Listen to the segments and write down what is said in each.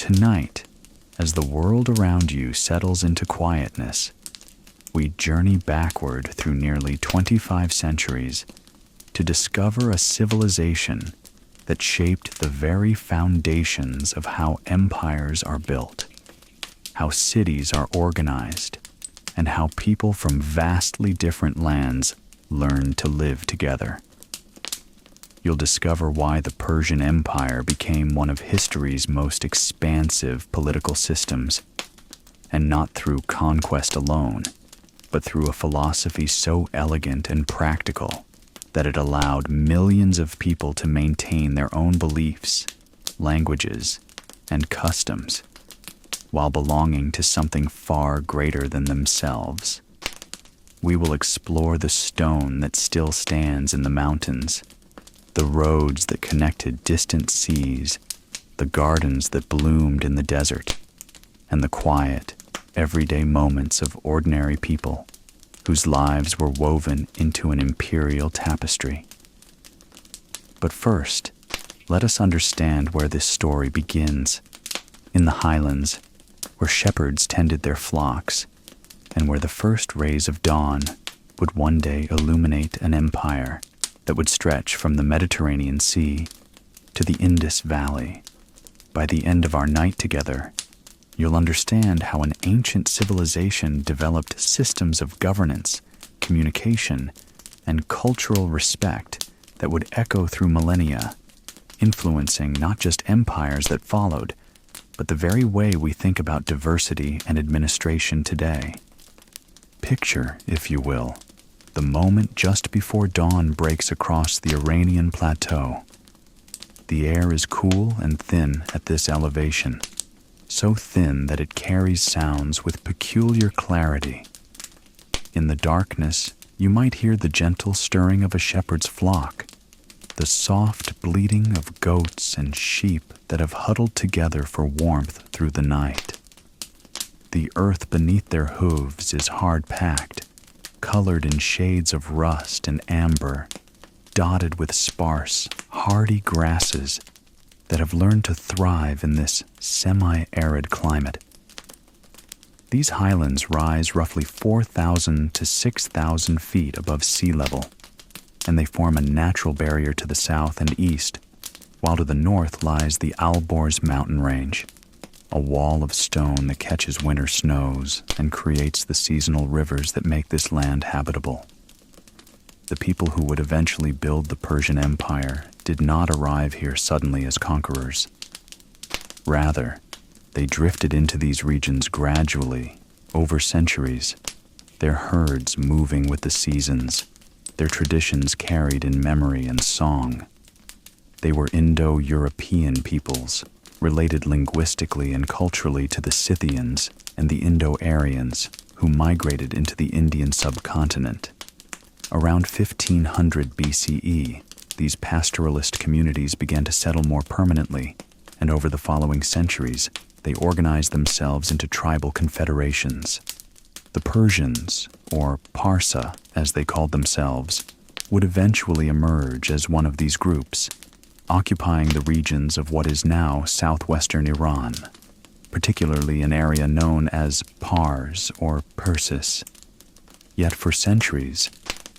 Tonight, as the world around you settles into quietness, we journey backward through nearly 25 centuries to discover a civilization that shaped the very foundations of how empires are built, how cities are organized, and how people from vastly different lands learn to live together. You'll discover why the Persian Empire became one of history's most expansive political systems, and not through conquest alone, but through a philosophy so elegant and practical that it allowed millions of people to maintain their own beliefs, languages, and customs, while belonging to something far greater than themselves. We will explore the stone that still stands in the mountains, the roads that connected distant seas, the gardens that bloomed in the desert, and the quiet, everyday moments of ordinary people whose lives were woven into an imperial tapestry. But first, let us understand where this story begins, in the highlands, where shepherds tended their flocks, and where the first rays of dawn would one day illuminate an empire that would stretch from the Mediterranean Sea to the Indus Valley. By the end of our night together, you'll understand how an ancient civilization developed systems of governance, communication, and cultural respect that would echo through millennia, influencing not just empires that followed, but the very way we think about diversity and administration today. Picture, if you will, the moment just before dawn breaks across the Iranian plateau. The air is cool and thin at this elevation, so thin that it carries sounds with peculiar clarity. In the darkness, you might hear the gentle stirring of a shepherd's flock, the soft bleating of goats and sheep that have huddled together for warmth through the night. The earth beneath their hooves is hard-packed, colored in shades of rust and amber, dotted with sparse, hardy grasses that have learned to thrive in this semi-arid climate. These highlands rise roughly 4,000 to 6,000 feet above sea level, and they form a natural barrier to the south and east, while to the north lies the Alborz mountain range, a wall of stone that catches winter snows and creates the seasonal rivers that make this land habitable. The people who would eventually build the Persian Empire did not arrive here suddenly as conquerors. Rather, they drifted into these regions gradually, over centuries, their herds moving with the seasons, their traditions carried in memory and song. They were Indo-European peoples, related linguistically and culturally to the Scythians and the Indo-Aryans, who migrated into the Indian subcontinent. Around 1500 BCE, these pastoralist communities began to settle more permanently, and over the following centuries, they organized themselves into tribal confederations. The Persians, or Parsa as they called themselves, would eventually emerge as one of these groups, occupying the regions of what is now southwestern Iran, particularly an area known as Pars or Persis. Yet for centuries,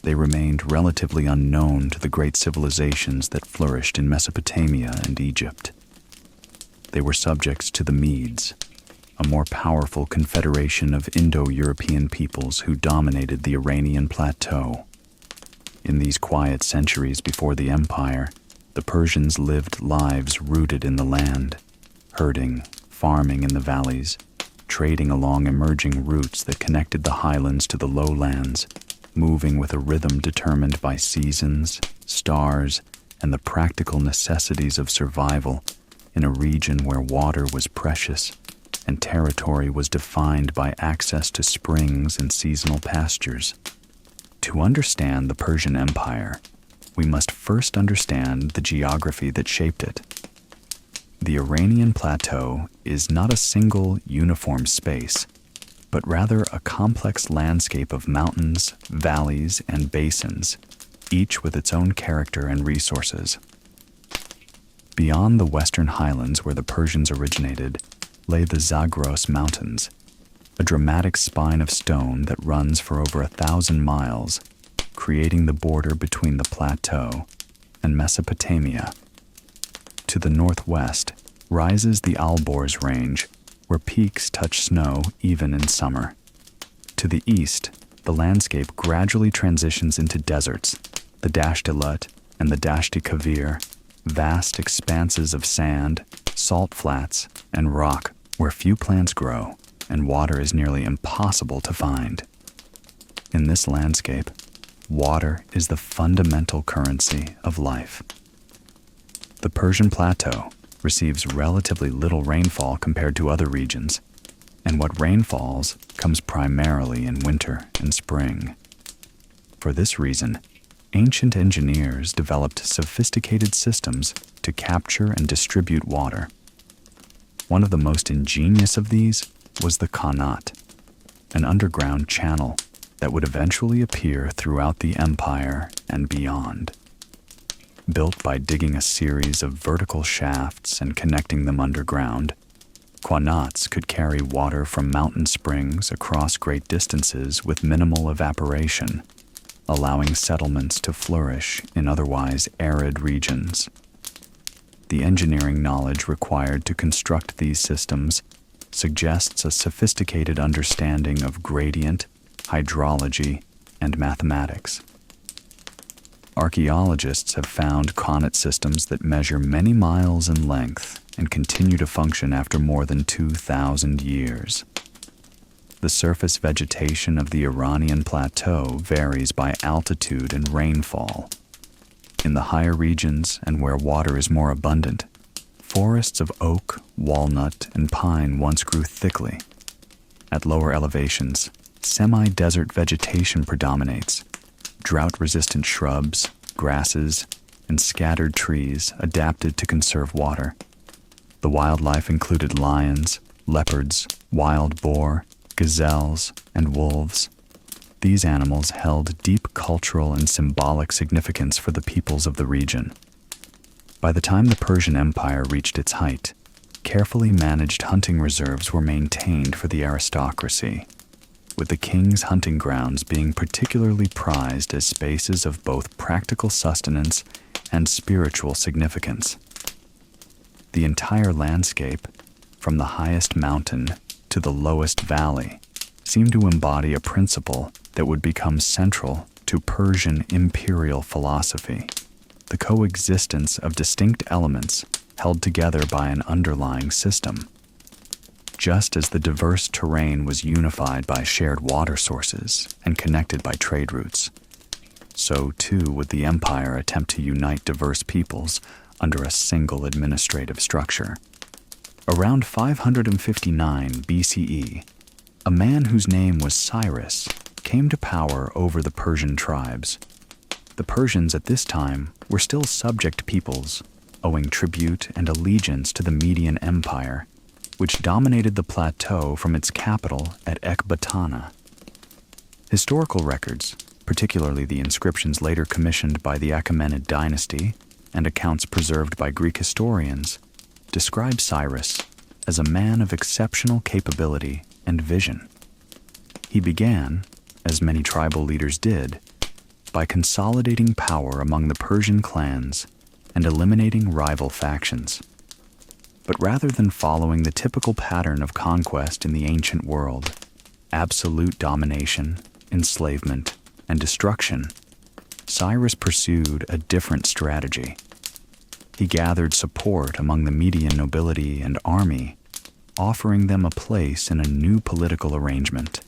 they remained relatively unknown to the great civilizations that flourished in Mesopotamia and Egypt. They were subjects to the Medes, a more powerful confederation of Indo-European peoples who dominated the Iranian plateau. In these quiet centuries before the empire, the Persians lived lives rooted in the land, herding, farming in the valleys, trading along emerging routes that connected the highlands to the lowlands, moving with a rhythm determined by seasons, stars, and the practical necessities of survival in a region where water was precious and territory was defined by access to springs and seasonal pastures. To understand the Persian Empire, we must first understand the geography that shaped it. The Iranian plateau is not a single uniform space, but rather a complex landscape of mountains, valleys, and basins, each with its own character and resources. Beyond the western highlands where the Persians originated lay the Zagros Mountains, a dramatic spine of stone that runs for over 1,000 miles, creating the border between the plateau and Mesopotamia. To the northwest rises the Alborz Range, where peaks touch snow even in summer. To the east, the landscape gradually transitions into deserts, the Dashtilut and the Dashti Kavir, vast expanses of sand, salt flats, and rock where few plants grow and water is nearly impossible to find. In this landscape, water is the fundamental currency of life. The Persian Plateau receives relatively little rainfall compared to other regions, and what rain falls comes primarily in winter and spring. For this reason, ancient engineers developed sophisticated systems to capture and distribute water. One of the most ingenious of these was the Qanat, an underground channel that would eventually appear throughout the empire and beyond. Built by digging a series of vertical shafts and connecting them underground, Qanats could carry water from mountain springs across great distances with minimal evaporation, allowing settlements to flourish in otherwise arid regions. The engineering knowledge required to construct these systems suggests a sophisticated understanding of gradient, hydrology, and mathematics. Archaeologists have found Qanat systems that measure many miles in length and continue to function after more than 2,000 years. The surface vegetation of the Iranian plateau varies by altitude and rainfall. In the higher regions and where water is more abundant, forests of oak, walnut, and pine once grew thickly. At lower elevations, semi-desert vegetation predominates. Drought-resistant shrubs, grasses, and scattered trees adapted to conserve water. The wildlife included lions, leopards, wild boar, gazelles, and wolves. These animals held deep cultural and symbolic significance for the peoples of the region. By the time the Persian Empire reached its height, carefully managed hunting reserves were maintained for the aristocracy, with the king's hunting grounds being particularly prized as spaces of both practical sustenance and spiritual significance. The entire landscape, from the highest mountain to the lowest valley, seemed to embody a principle that would become central to Persian imperial philosophy: the coexistence of distinct elements held together by an underlying system. Just as the diverse terrain was unified by shared water sources and connected by trade routes, so too would the empire attempt to unite diverse peoples under a single administrative structure. Around 559 BCE, a man whose name was Cyrus came to power over the Persian tribes. The Persians at this time were still subject peoples, owing tribute and allegiance to the Median Empire, which dominated the plateau from its capital at Ecbatana. Historical records, particularly the inscriptions later commissioned by the Achaemenid dynasty and accounts preserved by Greek historians, describe Cyrus as a man of exceptional capability and vision. He began, as many tribal leaders did, by consolidating power among the Persian clans and eliminating rival factions. But rather than following the typical pattern of conquest in the ancient world, absolute domination, enslavement, and destruction, Cyrus pursued a different strategy. He gathered support among the Median nobility and army, offering them a place in a new political arrangement.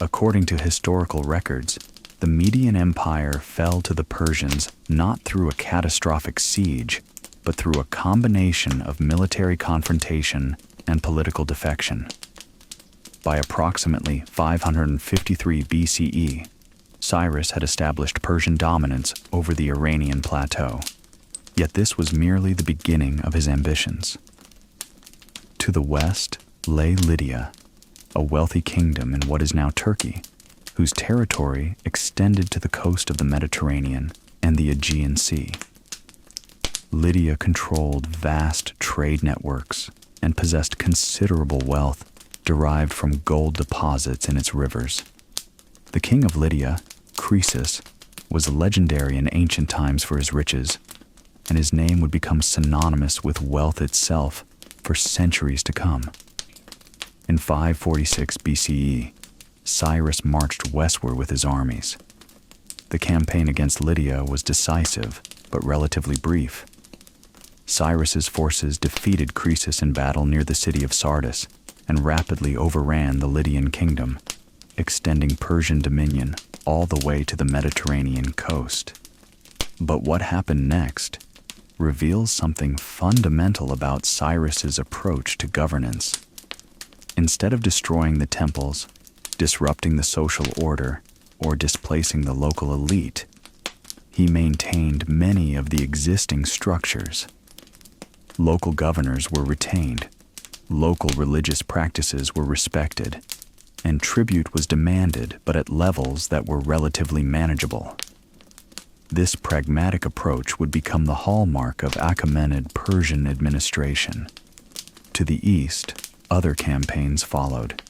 According to historical records, the Median Empire fell to the Persians not through a catastrophic siege, but through a combination of military confrontation and political defection. By approximately 553 BCE, Cyrus had established Persian dominance over the Iranian plateau. Yet this was merely the beginning of his ambitions. To the west lay Lydia, a wealthy kingdom in what is now Turkey, whose territory extended to the coast of the Mediterranean and the Aegean Sea. Lydia controlled vast trade networks and possessed considerable wealth derived from gold deposits in its rivers. The king of Lydia, Croesus, was legendary in ancient times for his riches, and his name would become synonymous with wealth itself for centuries to come. In 546 BCE, Cyrus marched westward with his armies. The campaign against Lydia was decisive, but relatively brief. Cyrus's forces defeated Croesus in battle near the city of Sardis and rapidly overran the Lydian kingdom, extending Persian dominion all the way to the Mediterranean coast. But what happened next reveals something fundamental about Cyrus's approach to governance. Instead of destroying the temples, disrupting the social order, or displacing the local elite, he maintained many of the existing structures. Local governors were retained, local religious practices were respected, and tribute was demanded, but at levels that were relatively manageable. This pragmatic approach would become the hallmark of Achaemenid Persian administration. To the east, other campaigns followed.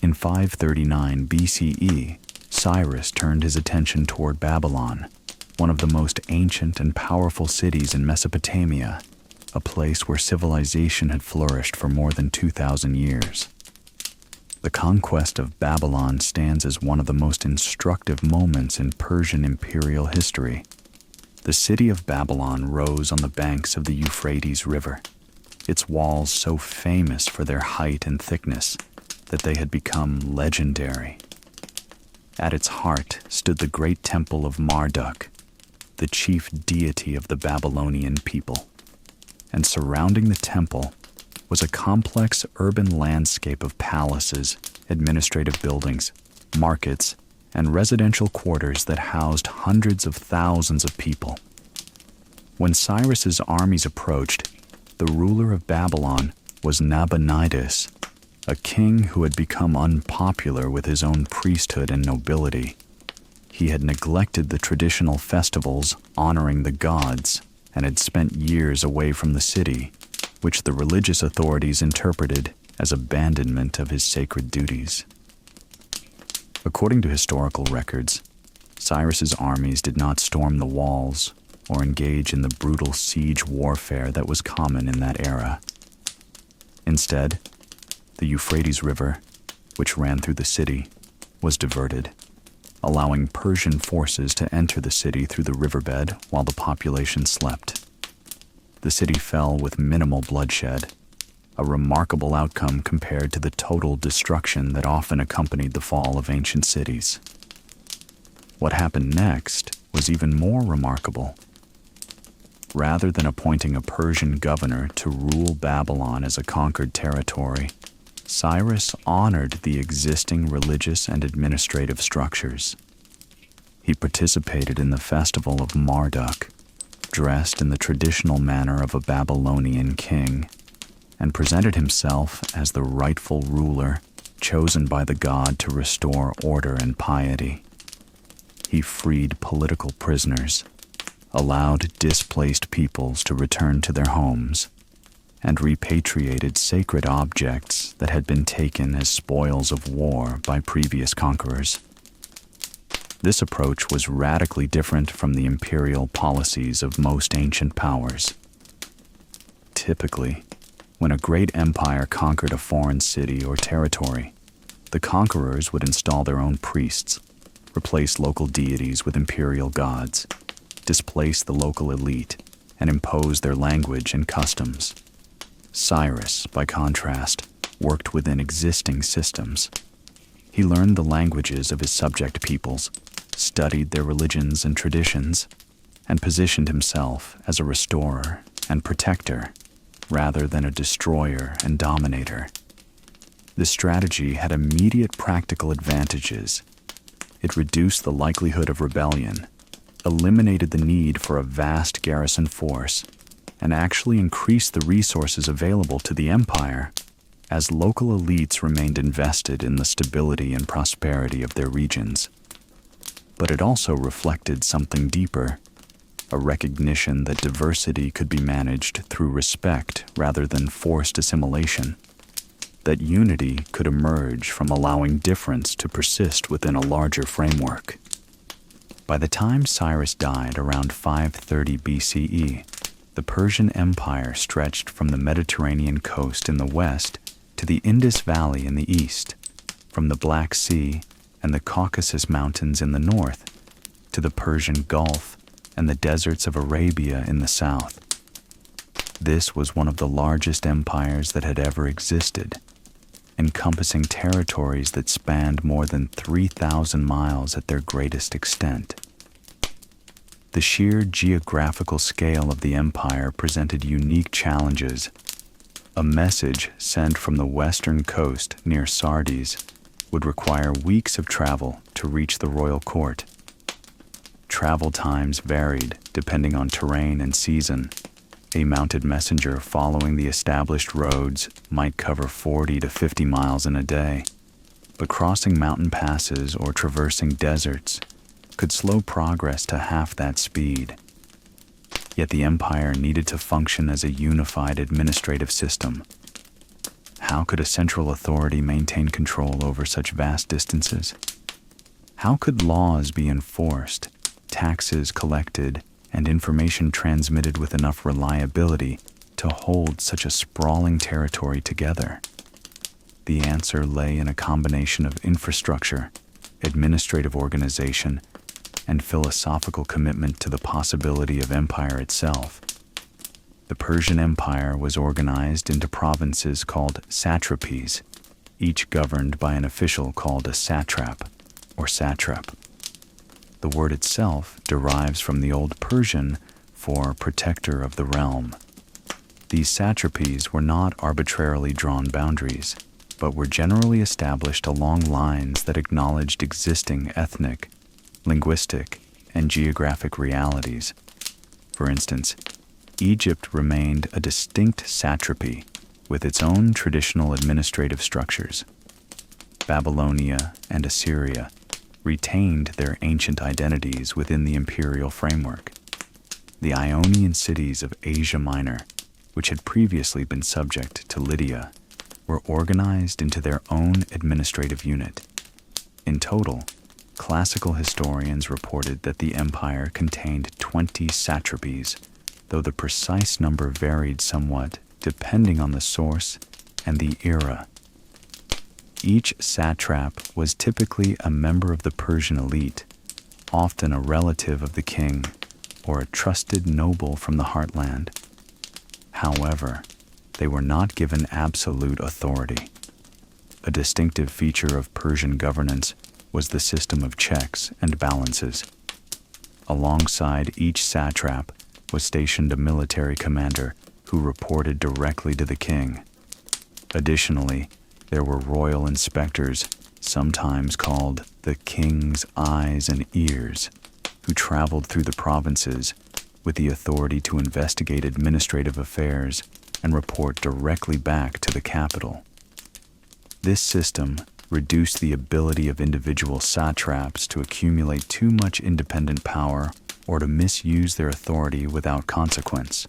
In 539 BCE, Cyrus turned his attention toward Babylon, one of the most ancient and powerful cities in Mesopotamia, a place where civilization had flourished for more than 2,000 years. The conquest of Babylon stands as one of the most instructive moments in Persian imperial history. The city of Babylon rose on the banks of the Euphrates River, its walls so famous for their height and thickness that they had become legendary. At its heart stood the great temple of Marduk, the chief deity of the Babylonian people. And surrounding the temple was a complex urban landscape of palaces, administrative buildings, markets, and residential quarters that housed hundreds of thousands of people. When Cyrus's armies approached, the ruler of Babylon was Nabonidus, a king who had become unpopular with his own priesthood and nobility. He had neglected the traditional festivals honoring the gods and had spent years away from the city, which the religious authorities interpreted as abandonment of his sacred duties. According to historical records, Cyrus's armies did not storm the walls or engage in the brutal siege warfare that was common in that era. Instead, the Euphrates River, which ran through the city, was diverted, allowing Persian forces to enter the city through the riverbed while the population slept. The city fell with minimal bloodshed, a remarkable outcome compared to the total destruction that often accompanied the fall of ancient cities. What happened next was even more remarkable. Rather than appointing a Persian governor to rule Babylon as a conquered territory, Cyrus honored the existing religious and administrative structures. He participated in the festival of Marduk, dressed in the traditional manner of a Babylonian king, and presented himself as the rightful ruler chosen by the god to restore order and piety. He freed political prisoners, allowed displaced peoples to return to their homes, and repatriated sacred objects that had been taken as spoils of war by previous conquerors. This approach was radically different from the imperial policies of most ancient powers. Typically, when a great empire conquered a foreign city or territory, the conquerors would install their own priests, replace local deities with imperial gods, displace the local elite, and impose their language and customs. Cyrus, by contrast, worked within existing systems. He learned the languages of his subject peoples, studied their religions and traditions, and positioned himself as a restorer and protector rather than a destroyer and dominator. This strategy had immediate practical advantages. It reduced the likelihood of rebellion, eliminated the need for a vast garrison force, and actually increased the resources available to the empire as local elites remained invested in the stability and prosperity of their regions. But it also reflected something deeper. a recognition that diversity could be managed through respect rather than forced assimilation, that unity could emerge from allowing difference to persist within a larger framework. By the time Cyrus died around 530 BCE, the Persian Empire stretched from the Mediterranean coast in the west to the Indus Valley in the east, from the Black Sea and the Caucasus Mountains in the north to the Persian Gulf and the deserts of Arabia in the south. This was one of the largest empires that had ever existed, encompassing territories that spanned more than 3,000 miles at their greatest extent. The sheer geographical scale of the empire presented unique challenges. A message sent from the western coast near Sardis would require weeks of travel to reach the royal court. Travel times varied depending on terrain and season. A mounted messenger following the established roads might cover 40 to 50 miles in a day, but crossing mountain passes or traversing deserts could slow progress to half that speed. Yet the empire needed to function as a unified administrative system. How could a central authority maintain control over such vast distances? How could laws be enforced, taxes collected, and information transmitted with enough reliability to hold such a sprawling territory together? The answer lay in a combination of infrastructure, administrative organization, and philosophical commitment to the possibility of empire itself. The Persian Empire was organized into provinces called satrapies, each governed by an official called a satrap or satrap. The word itself derives from the Old Persian for protector of the realm. These satrapies were not arbitrarily drawn boundaries, but were generally established along lines that acknowledged existing ethnic, linguistic, and geographic realities. For instance, Egypt remained a distinct satrapy with its own traditional administrative structures. Babylonia and Assyria retained their ancient identities within the imperial framework. The Ionian cities of Asia Minor, which had previously been subject to Lydia, were organized into their own administrative unit. In total, classical historians reported that the empire contained 20 satrapies, though the precise number varied somewhat depending on the source and the era. Each satrap was typically a member of the Persian elite, often a relative of the king or a trusted noble from the heartland. However, they were not given absolute authority. A distinctive feature of Persian governance was the system of checks and balances. Alongside each satrap was stationed a military commander who reported directly to the king. Additionally, there were royal inspectors, sometimes called the king's eyes and ears, who traveled through the provinces with the authority to investigate administrative affairs and report directly back to the capital. This system reduced the ability of individual satraps to accumulate too much independent power or to misuse their authority without consequence.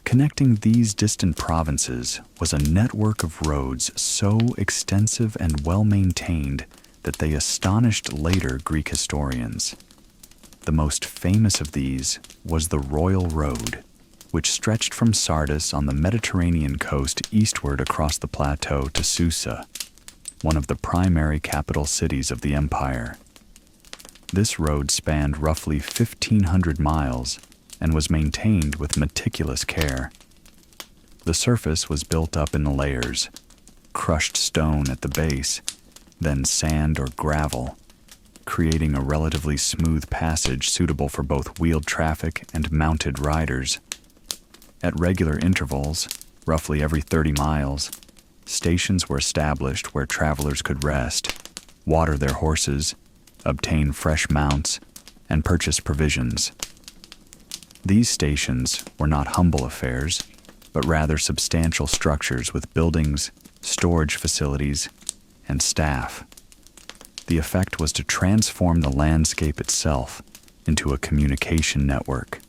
Connecting these distant provinces was a network of roads so extensive and well-maintained that they astonished later Greek historians. The most famous of these was the Royal Road, which stretched from Sardis on the Mediterranean coast eastward across the plateau to Susa, one of the primary capital cities of the empire. This road spanned roughly 1,500 miles and was maintained with meticulous care. The surface was built up in layers, crushed stone at the base, then sand or gravel, creating a relatively smooth passage suitable for both wheeled traffic and mounted riders. At regular intervals, roughly every 30 miles, stations were established where travelers could rest, water their horses, obtain fresh mounts, and purchase provisions. These stations were not humble affairs, but rather substantial structures with buildings, storage facilities, and staff. The effect was to transform the landscape itself, into a communication network.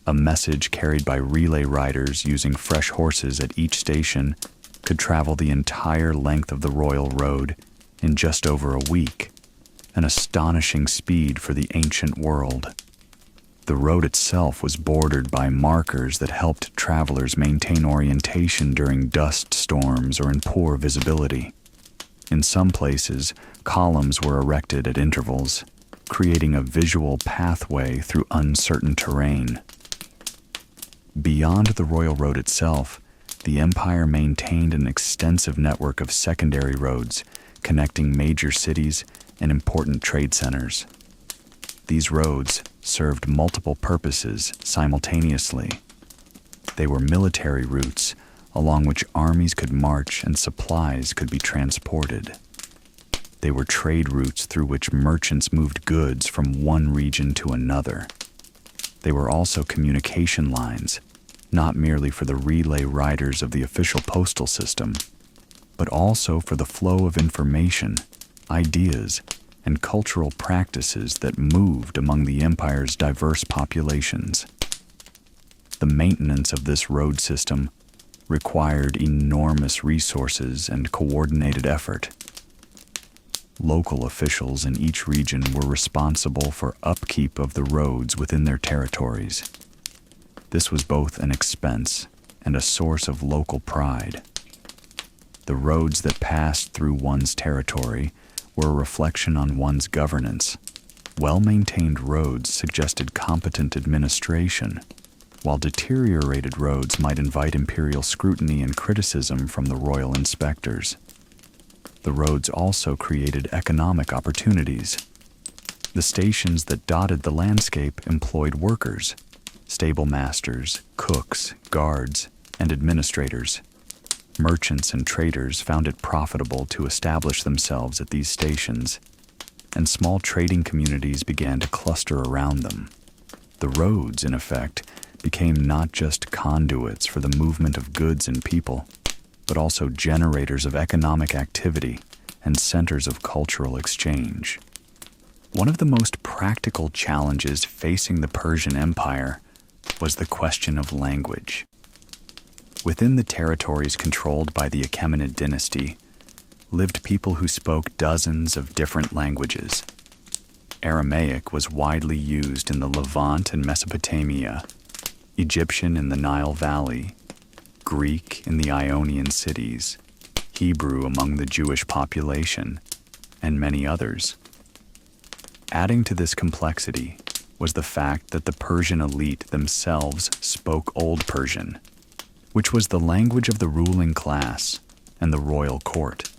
A message carried by relay riders using fresh horses at each station could travel the entire length of the royal road in just over a week, an astonishing speed for the ancient world. The road itself was bordered by markers that helped travelers maintain orientation during dust storms or in poor visibility. In some places, columns were erected at intervals, creating a visual pathway through uncertain terrain. Beyond the royal road itself, the empire maintained an extensive network of secondary roads connecting major cities and important trade centers. These roads served multiple purposes simultaneously. They were military routes along which armies could march and supplies could be transported. They were trade routes through which merchants moved goods from one region to another. They were also communication lines, not merely for the relay riders of the official postal system, but also for the flow of information, ideas, and cultural practices that moved among the empire's diverse populations. The maintenance of this road system required enormous resources and coordinated effort. Local officials in each region were responsible for upkeep of the roads within their territories. This was both an expense and a source of local pride. The roads that passed through one's territory were a reflection on one's governance. Well-maintained roads suggested competent administration, while deteriorated roads might invite imperial scrutiny and criticism from the royal inspectors. The roads also created economic opportunities. The stations that dotted the landscape employed workers, stable masters, cooks, guards, and administrators. Merchants and traders found it profitable to establish themselves at these stations, and small trading communities began to cluster around them. The roads, in effect, became not just conduits for the movement of goods and people, but also generators of economic activity and centers of cultural exchange. One of the most practical challenges facing the Persian Empire was the question of language. Within the territories controlled by the Achaemenid dynasty lived people who spoke dozens of different languages. Aramaic was widely used in the Levant and Mesopotamia, Egyptian in the Nile Valley, Greek in the Ionian cities, Hebrew among the Jewish population, and many others. Adding to this complexity was the fact that the Persian elite themselves spoke Old Persian, which was the language of the ruling class and the royal court.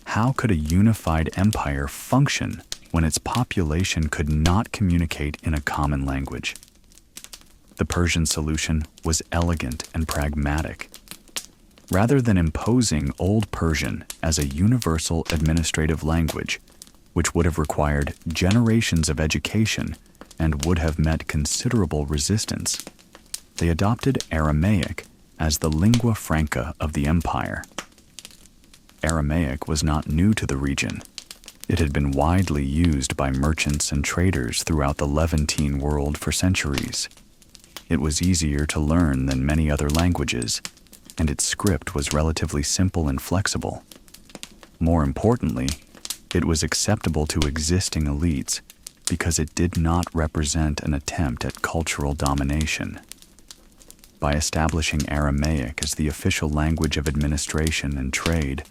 How could a unified empire function when its population could not communicate in a common language? The Persian solution was elegant and pragmatic. Rather than imposing Old Persian as a universal administrative language, which would have required generations of education and would have met considerable resistance, they adopted Aramaic as the lingua franca of the empire. Aramaic was not new to the region. It had been widely used by merchants and traders throughout the Levantine world for centuries. It was easier to learn than many other languages, and its script was relatively simple and flexible. More importantly, it was acceptable to existing elites because it did not represent an attempt at cultural domination. By establishing Aramaic as the official language of administration and trade,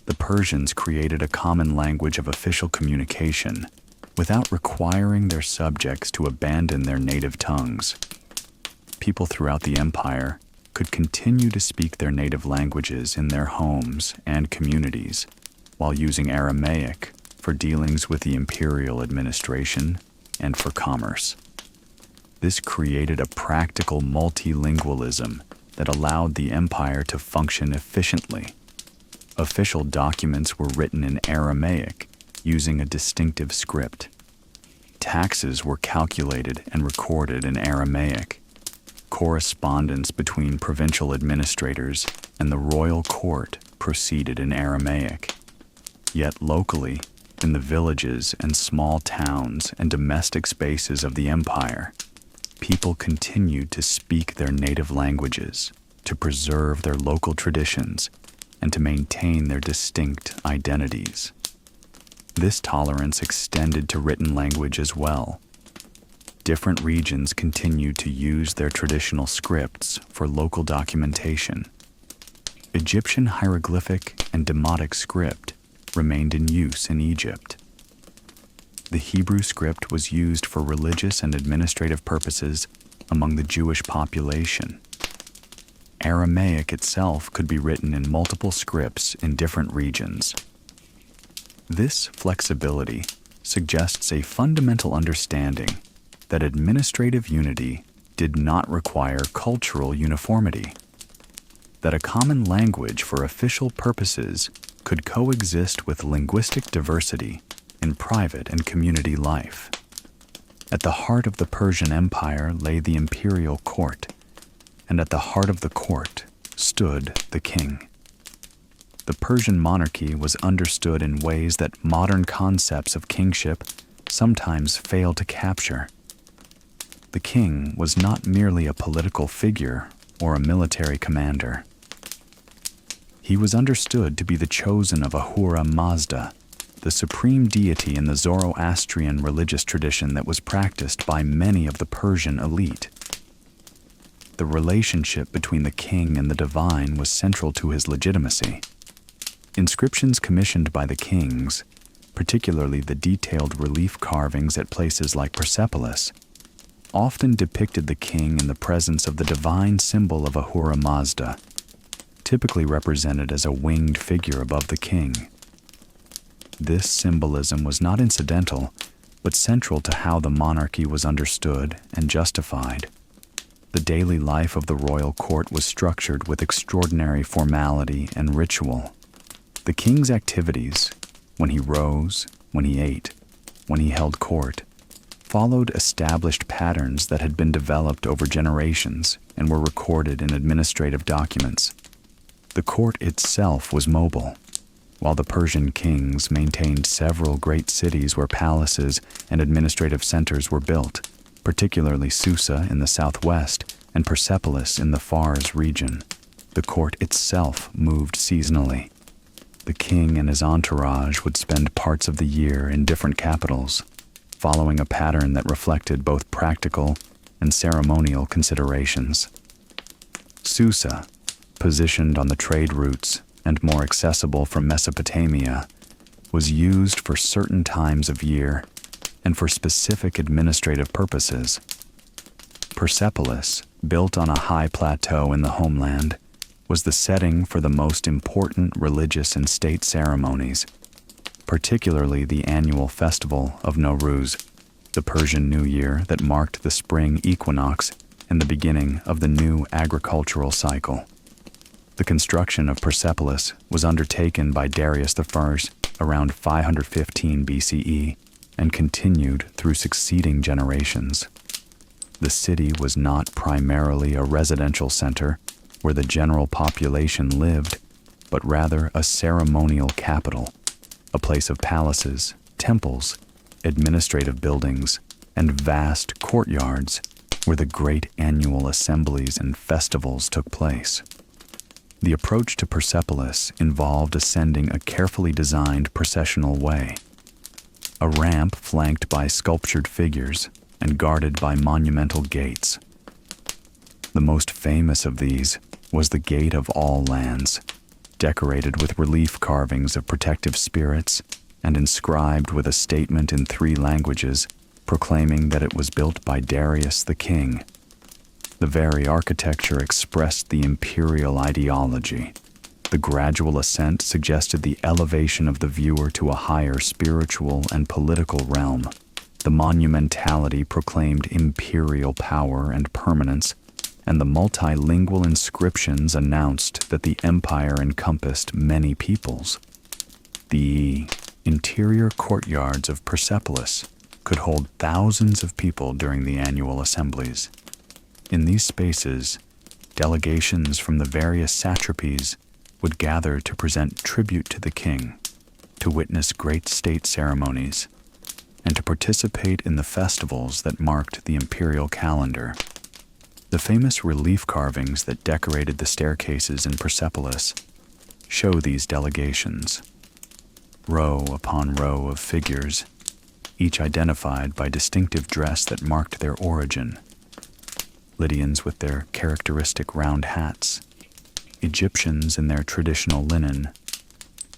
the Persians created a common language of official communication without requiring their subjects to abandon their native tongues. People throughout the empire could continue to speak their native languages in their homes and communities while using Aramaic for dealings with the imperial administration and for commerce. This created a practical multilingualism that allowed the empire to function efficiently. Official documents were written in Aramaic using a distinctive script. Taxes were calculated and recorded in Aramaic. Correspondence between provincial administrators and the royal court proceeded in Aramaic. Yet locally, In the villages and small towns and domestic spaces of the empire, people continued to speak their native languages, to preserve their local traditions, and to maintain their distinct identities. This tolerance extended to written language as well. Different regions continued to use their traditional scripts for local documentation. Egyptian hieroglyphic and Demotic script remained in use in Egypt. The Hebrew script was used for religious and administrative purposes among the Jewish population. Aramaic itself could be written in multiple scripts in different regions. This flexibility suggests a fundamental understanding that administrative unity did not require cultural uniformity, that a common language for official purposes could coexist with linguistic diversity in private and community life. At the heart of the Persian Empire lay the imperial court, and at the heart of the court stood the king. The Persian monarchy was understood in ways that modern concepts of kingship sometimes fail to capture. The king was not merely a political figure or a military commander. He was understood to be the chosen of Ahura Mazda, the supreme deity in the Zoroastrian religious tradition that was practiced by many of the Persian elite. The relationship between the king and the divine was central to his legitimacy. Inscriptions commissioned by the kings, particularly the detailed relief carvings at places like Persepolis, often depicted the king in the presence of the divine symbol of Ahura Mazda, typically represented as a winged figure above the king. This symbolism was not incidental, but central to how the monarchy was understood and justified. The daily life of the royal court was structured with extraordinary formality and ritual. The king's activities, when he rose, when he ate, when he held court, followed established patterns that had been developed over generations and were recorded in administrative documents. The court itself was mobile. While the Persian kings maintained several great cities where palaces and administrative centers were built, particularly Susa in the southwest and Persepolis in the Fars region, the court itself moved seasonally. The king and his entourage would spend parts of the year in different capitals, following a pattern that reflected both practical and ceremonial considerations. Susa, positioned on the trade routes and more accessible from Mesopotamia, was used for certain times of year and for specific administrative purposes. Persepolis, built on a high plateau in the homeland, was the setting for the most important religious and state ceremonies, particularly the annual festival of Nowruz, the Persian New Year that marked the spring equinox and the beginning of the new agricultural cycle. The construction of Persepolis was undertaken by Darius I around 515 BCE and continued through succeeding generations. The city was not primarily a residential center where the general population lived, but rather a ceremonial capital, a place of palaces, temples, administrative buildings, and vast courtyards where the great annual assemblies and festivals took place. The approach to Persepolis involved ascending a carefully designed processional way, a ramp flanked by sculptured figures and guarded by monumental gates. The most famous of these was the Gate of All Lands, decorated with relief carvings of protective spirits and inscribed with a statement in 3 languages proclaiming that it was built by Darius the king. The very architecture expressed the imperial ideology. The gradual ascent suggested the elevation of the viewer to a higher spiritual and political realm. The monumentality proclaimed imperial power and permanence, and the multilingual inscriptions announced that the empire encompassed many peoples. The interior courtyards of Persepolis could hold thousands of people during the annual assemblies. In these spaces, delegations from the various satrapies would gather to present tribute to the king. to witness great state ceremonies, and to participate in the festivals that marked the imperial calendar. The famous relief carvings that decorated the staircases in Persepolis show these delegations. Row upon row of figures, each identified by distinctive dress that marked their origin. Lydians with their characteristic round hats, Egyptians in their traditional linen,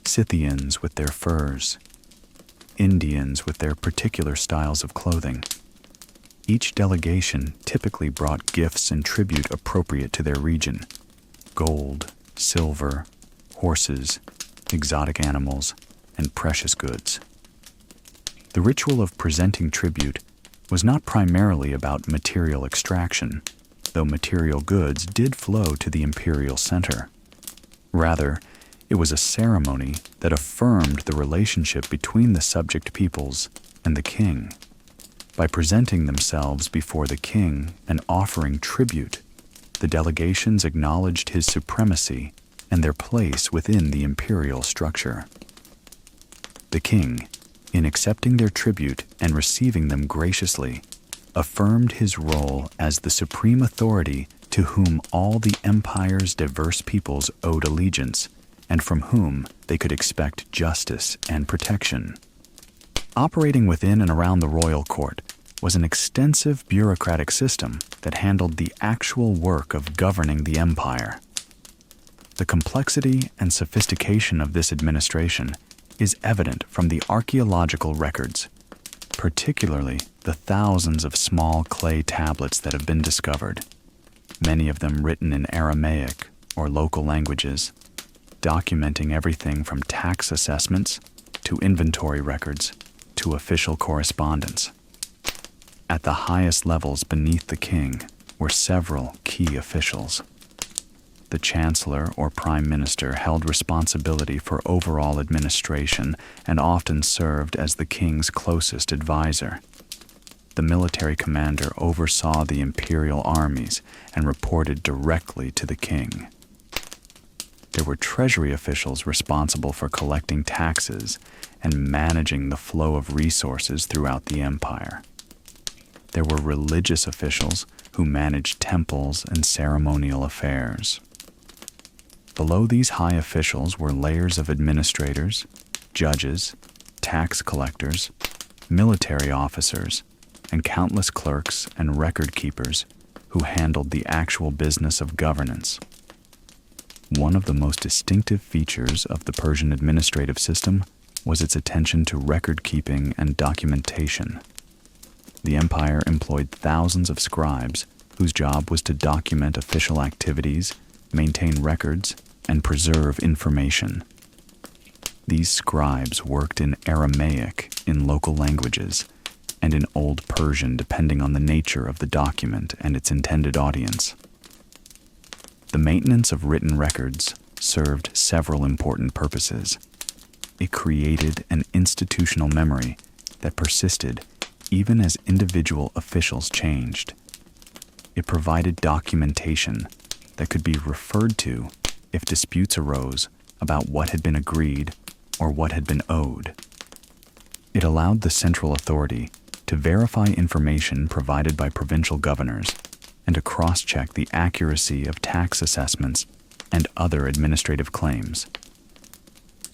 Scythians with their furs, Indians with their particular styles of clothing. Each delegation typically brought gifts and tribute appropriate to their region: gold, silver, horses, exotic animals, and precious goods. The ritual of presenting tribute was not primarily about material extraction, though material goods did flow to the imperial center. Rather, it was a ceremony that affirmed the relationship between the subject peoples and the king. By presenting themselves before the king and offering tribute, the delegations acknowledged his supremacy and their place within the imperial structure. The king, in accepting their tribute and receiving them graciously, affirmed his role as the supreme authority to whom all the empire's diverse peoples owed allegiance, and from whom they could expect justice and protection. Operating within and around the royal court was an extensive bureaucratic system that handled the actual work of governing the empire. The complexity and sophistication of this administration is evident from the archaeological records, particularly the thousands of small clay tablets that have been discovered, many of them written in Aramaic or local languages, documenting everything from tax assessments to inventory records to official correspondence. At the highest levels beneath the king were several key officials. The chancellor or prime minister held responsibility for overall administration and often served as the king's closest advisor. The military commander oversaw the imperial armies and reported directly to the king. There were treasury officials responsible for collecting taxes and managing the flow of resources throughout the empire. There were religious officials who managed temples and ceremonial affairs. Below these high officials were layers of administrators, judges, tax collectors, military officers, and countless clerks and record keepers who handled the actual business of governance. One of the most distinctive features of the Persian administrative system was its attention to record keeping and documentation. The empire employed thousands of scribes whose job was to document official activities, maintain records, and preserve information. These scribes worked in Aramaic in local languages and in Old Persian depending on the nature of the document and its intended audience. The maintenance of written records served several important purposes. It created an institutional memory that persisted even as individual officials changed. It provided documentation that could be referred to if disputes arose about what had been agreed or what had been owed. It allowed the central authority to verify information provided by provincial governors and to cross-check the accuracy of tax assessments and other administrative claims.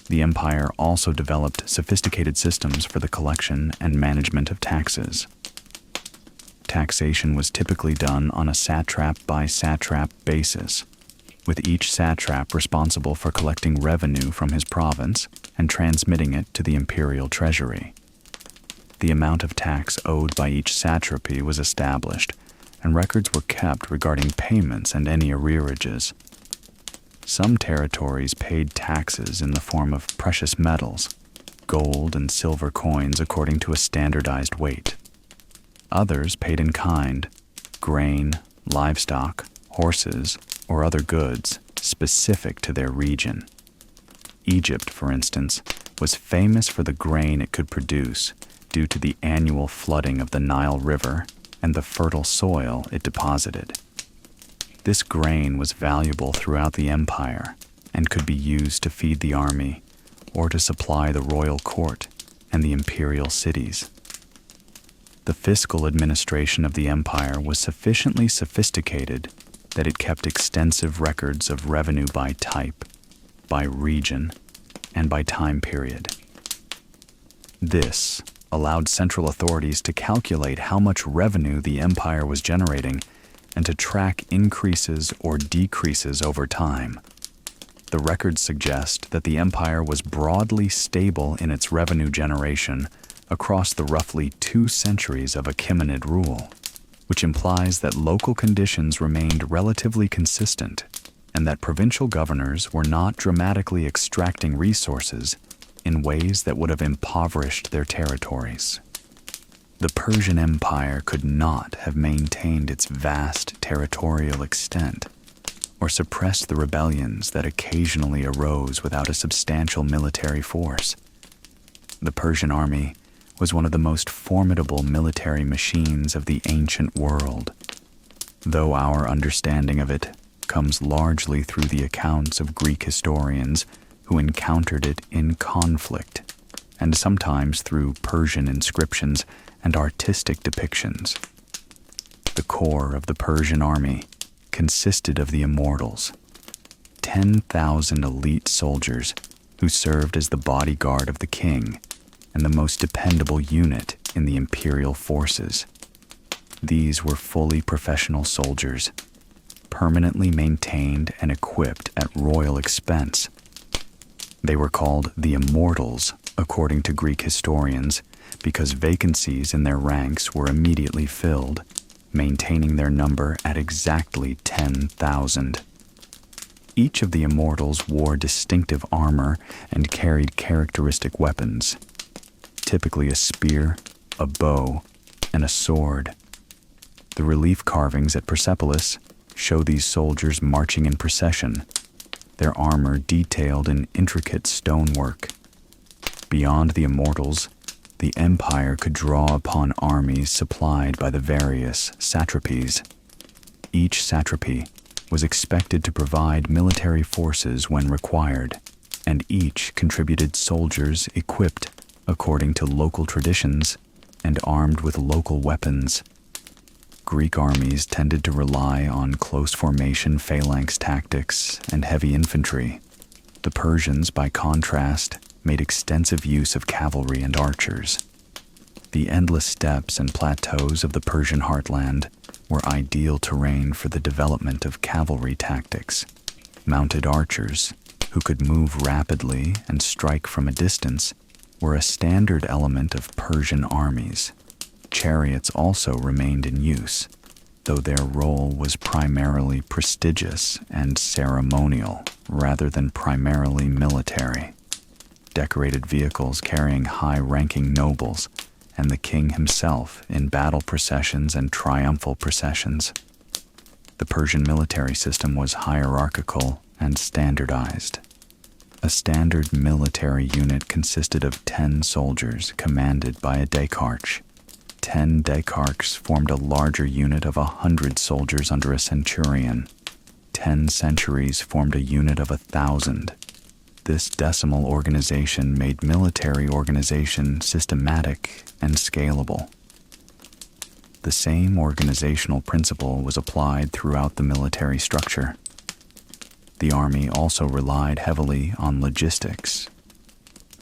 The empire also developed sophisticated systems for the collection and management of taxes. Taxation was typically done on a satrap-by-satrap basis, with each satrap responsible for collecting revenue from his province and transmitting it to the imperial treasury. The amount of tax owed by each satrapy was established, and records were kept regarding payments and any arrearages. Some territories paid taxes in the form of precious metals, gold and silver coins according to a standardized weight. Others paid in kind, grain, livestock, horses, or other goods specific to their region. Egypt, for instance, was famous for the grain it could produce due to the annual flooding of the Nile River and the fertile soil it deposited. This grain was valuable throughout the empire and could be used to feed the army or to supply the royal court and the imperial cities. The fiscal administration of the empire was sufficiently sophisticated that it kept extensive records of revenue by type, by region, and by time period. This allowed central authorities to calculate how much revenue the empire was generating and to track increases or decreases over time. The records suggest that the empire was broadly stable in its revenue generation across the roughly 2 centuries of Achaemenid rule, which implies that local conditions remained relatively consistent and that provincial governors were not dramatically extracting resources in ways that would have impoverished their territories. The Persian Empire could not have maintained its vast territorial extent or suppressed the rebellions that occasionally arose without a substantial military force. The Persian army was one of the most formidable military machines of the ancient world, though our understanding of it comes largely through the accounts of Greek historians who encountered it in conflict, and sometimes through Persian inscriptions and artistic depictions. The core of the Persian army consisted of the immortals, 10,000 elite soldiers who served as the bodyguard of the king and the most dependable unit in the imperial forces. These were fully professional soldiers, permanently maintained and equipped at royal expense. They were called the Immortals, according to Greek historians, because vacancies in their ranks were immediately filled, maintaining their number at exactly 10,000. Each of the Immortals wore distinctive armor and carried characteristic weapons, typically a spear, a bow, and a sword. The relief carvings at Persepolis show these soldiers marching in procession, their armor detailed in intricate stonework. Beyond the Immortals, the empire could draw upon armies supplied by the various satrapies. Each satrapy was expected to provide military forces when required, and each contributed soldiers equipped according to local traditions and armed with local weapons. Greek armies tended to rely on close formation phalanx tactics and heavy infantry. The Persians, by contrast, made extensive use of cavalry and archers. The endless steppes and plateaus of the Persian heartland were ideal terrain for the development of cavalry tactics. Mounted archers, who could move rapidly and strike from a distance, were a standard element of Persian armies. Chariots also remained in use, though their role was primarily prestigious and ceremonial rather than primarily military. Decorated vehicles carrying high-ranking nobles and the king himself in battle processions and triumphal processions. The Persian military system was hierarchical and standardized. A standard military unit consisted of 10 soldiers commanded by a dekarch. 10 dekarchs formed a larger unit of 100 soldiers under a centurion. 10 centuries formed a unit of 1,000. This decimal organization made military organization systematic and scalable. The same organizational principle was applied throughout the military structure. The army also relied heavily on logistics.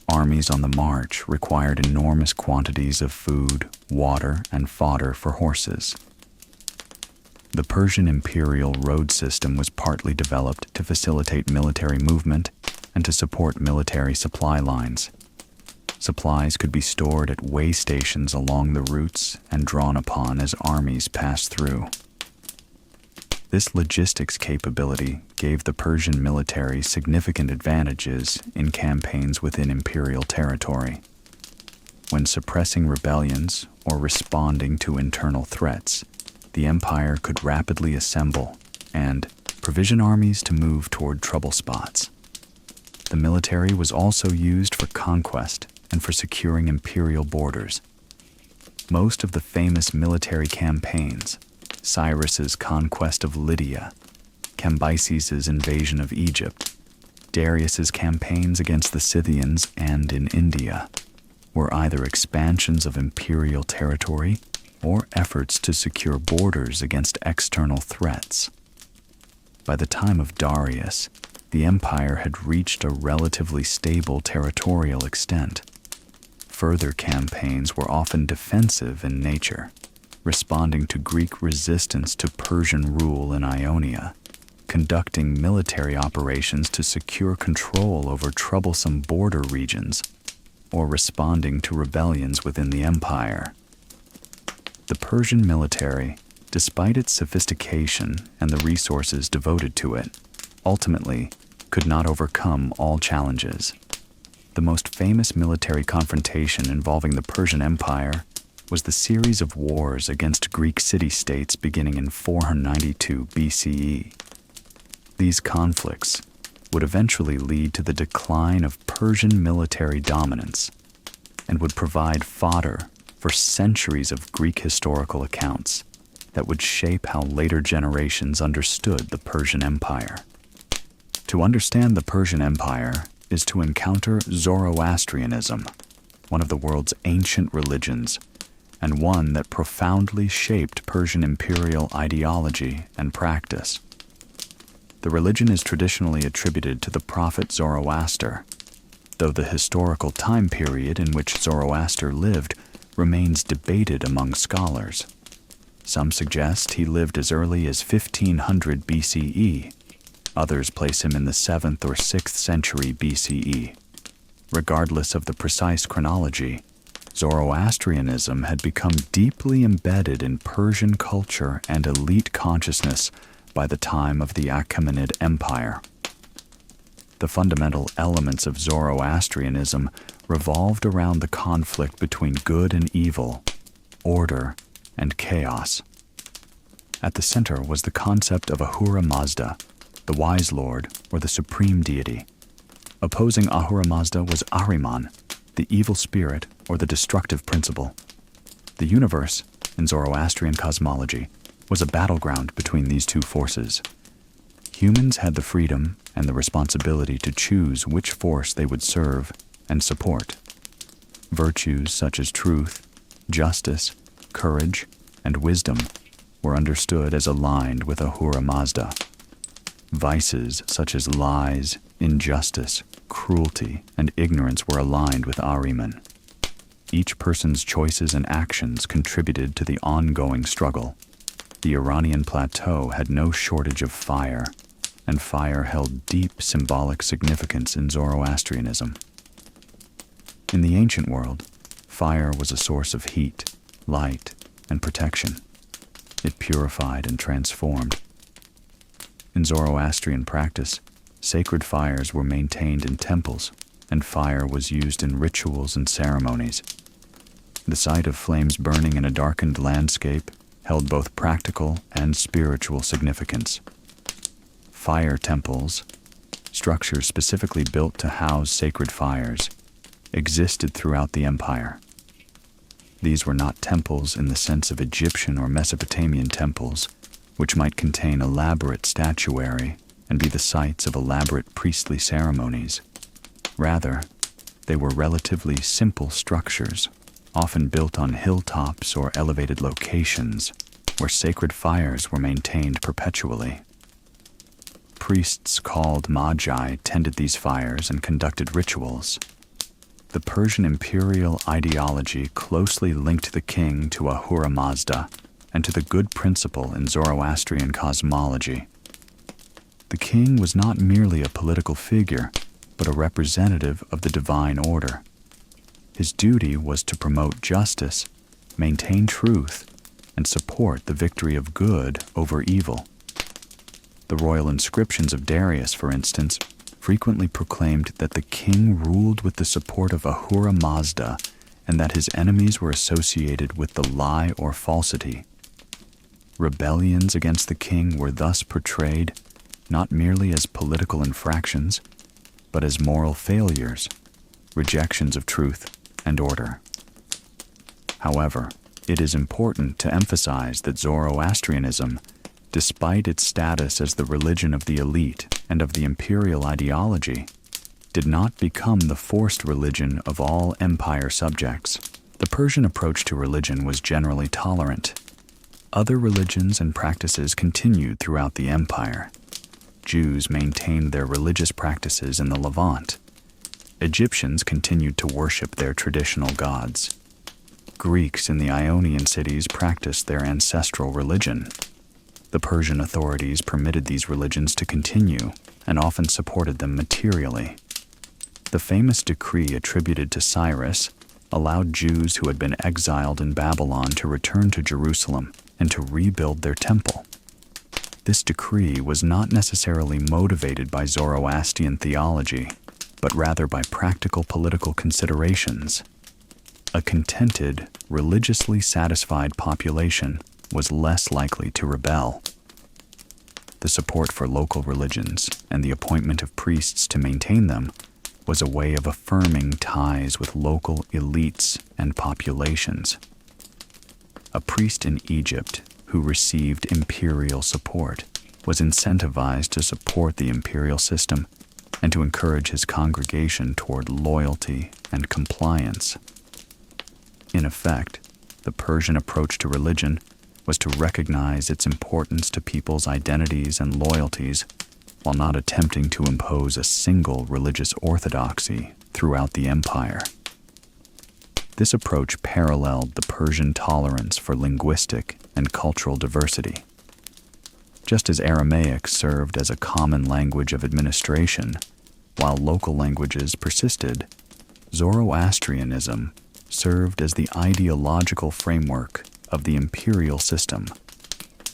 Armies on the march required enormous quantities of food, water, and fodder for horses. The Persian imperial road system was partly developed to facilitate military movement and to support military supply lines. Supplies could be stored at way stations along the routes and drawn upon as armies passed through. This logistics capability gave the Persian military significant advantages in campaigns within imperial territory. When suppressing rebellions or responding to internal threats, the empire could rapidly assemble and provision armies to move toward trouble spots. The military was also used for conquest and for securing imperial borders. Most of the famous military campaigns, Cyrus's conquest of Lydia, Cambyses' invasion of Egypt, Darius's campaigns against the Scythians and in India were either expansions of imperial territory or efforts to secure borders against external threats. By the time of Darius, the empire had reached a relatively stable territorial extent. Further campaigns were often defensive in nature, responding to Greek resistance to Persian rule in Ionia, conducting military operations to secure control over troublesome border regions, or responding to rebellions within the empire. The Persian military, despite its sophistication and the resources devoted to it, ultimately could not overcome all challenges. The most famous military confrontation involving the Persian Empire was the series of wars against Greek city-states beginning in 492 BCE. These conflicts would eventually lead to the decline of Persian military dominance and would provide fodder for centuries of Greek historical accounts that would shape how later generations understood the Persian Empire. To understand the Persian Empire is to encounter Zoroastrianism, one of the world's ancient religions, and one that profoundly shaped Persian imperial ideology and practice. The religion is traditionally attributed to the prophet Zoroaster, though the historical time period in which Zoroaster lived remains debated among scholars. Some suggest he lived as early as 1500 BCE. Others place him in the 7th or 6th century BCE. Regardless of the precise chronology, Zoroastrianism had become deeply embedded in Persian culture and elite consciousness by the time of the Achaemenid Empire. The fundamental elements of Zoroastrianism revolved around the conflict between good and evil, order and chaos. At the center was the concept of Ahura Mazda, the wise lord or the supreme deity. Opposing Ahura Mazda was Ahriman, the evil spirit or the destructive principle. The universe, in Zoroastrian cosmology, was a battleground between these two forces. Humans had the freedom and the responsibility to choose which force they would serve and support. Virtues such as truth, justice, courage, and wisdom were understood as aligned with Ahura Mazda. Vices such as lies, injustice, cruelty, and ignorance were aligned with Ahriman. Each person's choices and actions contributed to the ongoing struggle. The Iranian plateau had no shortage of fire, and fire held deep symbolic significance in Zoroastrianism. In the ancient world, fire was a source of heat, light, and protection. It purified and transformed. In Zoroastrian practice, sacred fires were maintained in temples, and fire was used in rituals and ceremonies. The sight of flames burning in a darkened landscape held both practical and spiritual significance. Fire temples, structures specifically built to house sacred fires, existed throughout the empire. These were not temples in the sense of Egyptian or Mesopotamian temples, which might contain elaborate statuary and be the sites of elaborate priestly ceremonies. Rather, they were relatively simple structures, often built on hilltops or elevated locations, where sacred fires were maintained perpetually. Priests called magi tended these fires and conducted rituals. The Persian imperial ideology closely linked the king to Ahura Mazda and to the good principle in Zoroastrian cosmology. The king was not merely a political figure, but a representative of the divine order. His duty was to promote justice, maintain truth, and support the victory of good over evil. The royal inscriptions of Darius, for instance, frequently proclaimed that the king ruled with the support of Ahura Mazda and that his enemies were associated with the lie or falsity. Rebellions against the king were thus portrayed not merely as political infractions, but as moral failures, rejections of truth and order. However, it is important to emphasize that Zoroastrianism, despite its status as the religion of the elite, and of the imperial ideology, did not become the forced religion of all empire subjects. The Persian approach to religion was generally tolerant. Other religions and practices continued throughout the empire. Jews maintained their religious practices in the Levant. Egyptians continued to worship their traditional gods. Greeks in the Ionian cities practiced their ancestral religion. The Persian authorities permitted these religions to continue and often supported them materially. The famous decree attributed to Cyrus allowed Jews who had been exiled in Babylon to return to Jerusalem and to rebuild their temple. This decree was not necessarily motivated by Zoroastrian theology, but rather by practical political considerations. A contented, religiously satisfied population was less likely to rebel. The support for local religions and the appointment of priests to maintain them was a way of affirming ties with local elites and populations. A priest in Egypt who received imperial support was incentivized to support the imperial system and to encourage his congregation toward loyalty and compliance. In effect, the Persian approach to religion was to recognize its importance to people's identities and loyalties while not attempting to impose a single religious orthodoxy throughout the empire. This approach paralleled the Persian tolerance for linguistic and cultural diversity. Just as Aramaic served as a common language of administration, while local languages persisted, Zoroastrianism served as the ideological framework of the imperial system,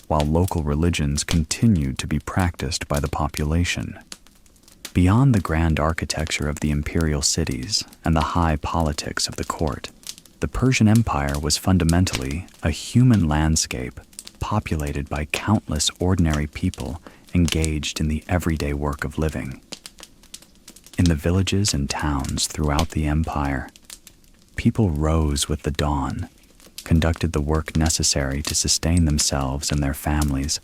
while local religions continued to be practiced by the population. Beyond the grand architecture of the imperial cities and the high politics of the court, the Persian Empire was fundamentally a human landscape populated by countless ordinary people engaged in the everyday work of living. In the villages and towns throughout the empire, people rose with the dawn, conducted the work necessary to sustain themselves and their families,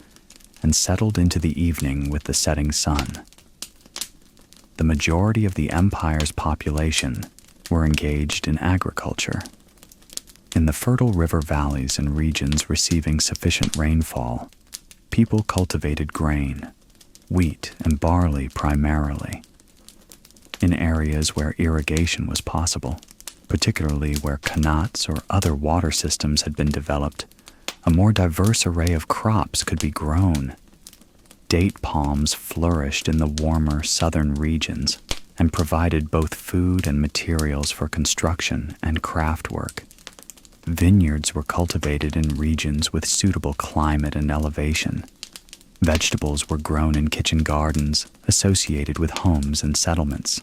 and settled into the evening with the setting sun. The majority of the empire's population were engaged in agriculture. In the fertile river valleys and regions receiving sufficient rainfall, people cultivated grain, wheat and barley primarily. In areas where irrigation was possible, particularly where qanats or other water systems had been developed, a more diverse array of crops could be grown. Date palms flourished in the warmer southern regions and provided both food and materials for construction and craft work. Vineyards were cultivated in regions with suitable climate and elevation. Vegetables were grown in kitchen gardens associated with homes and settlements.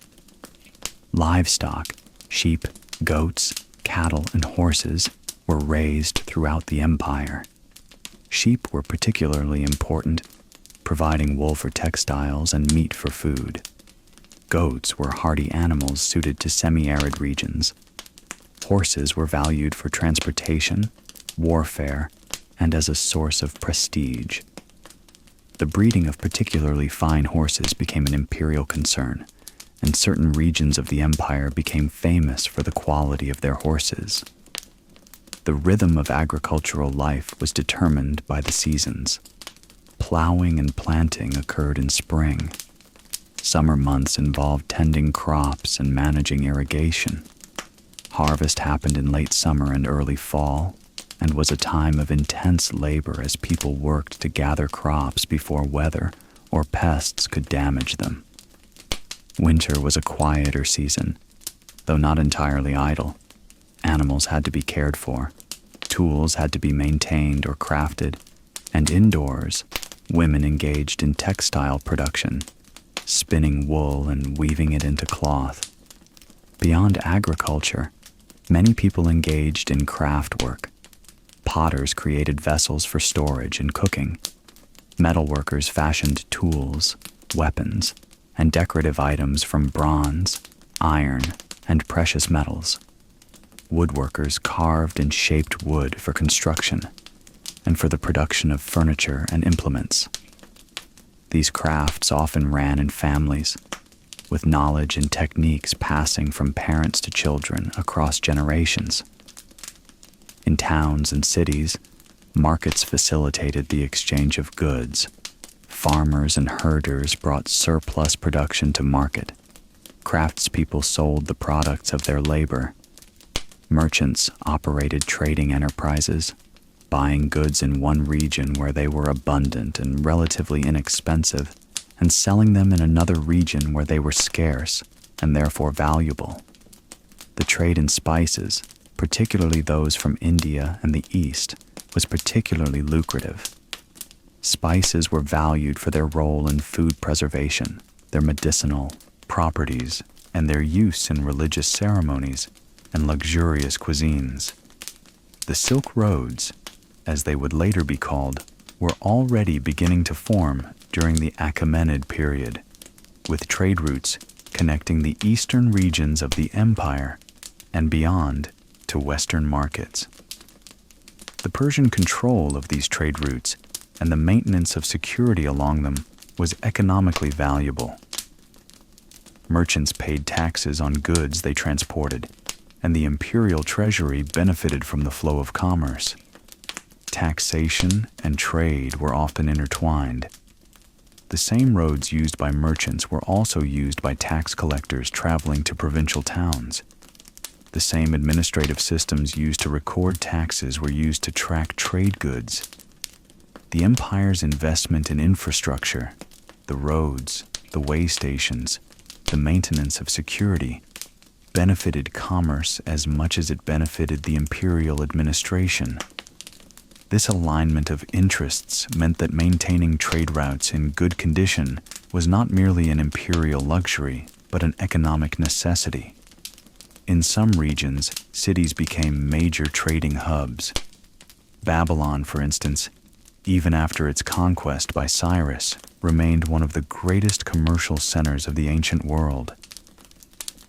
Livestock, sheep, goats, cattle, and horses were raised throughout the empire. Sheep were particularly important, providing wool for textiles and meat for food. Goats were hardy animals suited to semi-arid regions. Horses were valued for transportation, warfare, and as a source of prestige. The breeding of particularly fine horses became an imperial concern, and certain regions of the empire became famous for the quality of their horses. The rhythm of agricultural life was determined by the seasons. Plowing and planting occurred in spring. Summer months involved tending crops and managing irrigation. Harvest happened in late summer and early fall, and was a time of intense labor as people worked to gather crops before weather or pests could damage them. Winter was a quieter season, though not entirely idle. Animals had to be cared for, tools had to be maintained or crafted, and indoors, women engaged in textile production, spinning wool and weaving it into cloth. Beyond agriculture, many people engaged in craft work. Potters created vessels for storage and cooking. Metalworkers fashioned tools, weapons, and decorative items from bronze, iron, and precious metals. Woodworkers carved and shaped wood for construction and for the production of furniture and implements. These crafts often ran in families, with knowledge and techniques passing from parents to children across generations. In towns and cities, markets facilitated the exchange of goods. Farmers and herders brought surplus production to market. Craftspeople sold the products of their labor. Merchants operated trading enterprises, buying goods in one region where they were abundant and relatively inexpensive, and selling them in another region where they were scarce and therefore valuable. The trade in spices, particularly those from India and the East, was particularly lucrative. Spices were valued for their role in food preservation, their medicinal properties, and their use in religious ceremonies and luxurious cuisines. The Silk Roads, as they would later be called, were already beginning to form during the Achaemenid period, with trade routes connecting the eastern regions of the empire and beyond to Western markets. The Persian control of these trade routes and the maintenance of security along them was economically valuable. Merchants paid taxes on goods they transported, and the imperial treasury benefited from the flow of commerce. Taxation and trade were often intertwined. The same roads used by merchants were also used by tax collectors traveling to provincial towns. The same administrative systems used to record taxes were used to track trade goods. The empire's investment in infrastructure, the roads, the way stations, the maintenance of security, benefited commerce as much as it benefited the imperial administration. This alignment of interests meant that maintaining trade routes in good condition was not merely an imperial luxury, but an economic necessity. In some regions, cities became major trading hubs. Babylon, for instance, even after its conquest by Cyrus, remained one of the greatest commercial centers of the ancient world.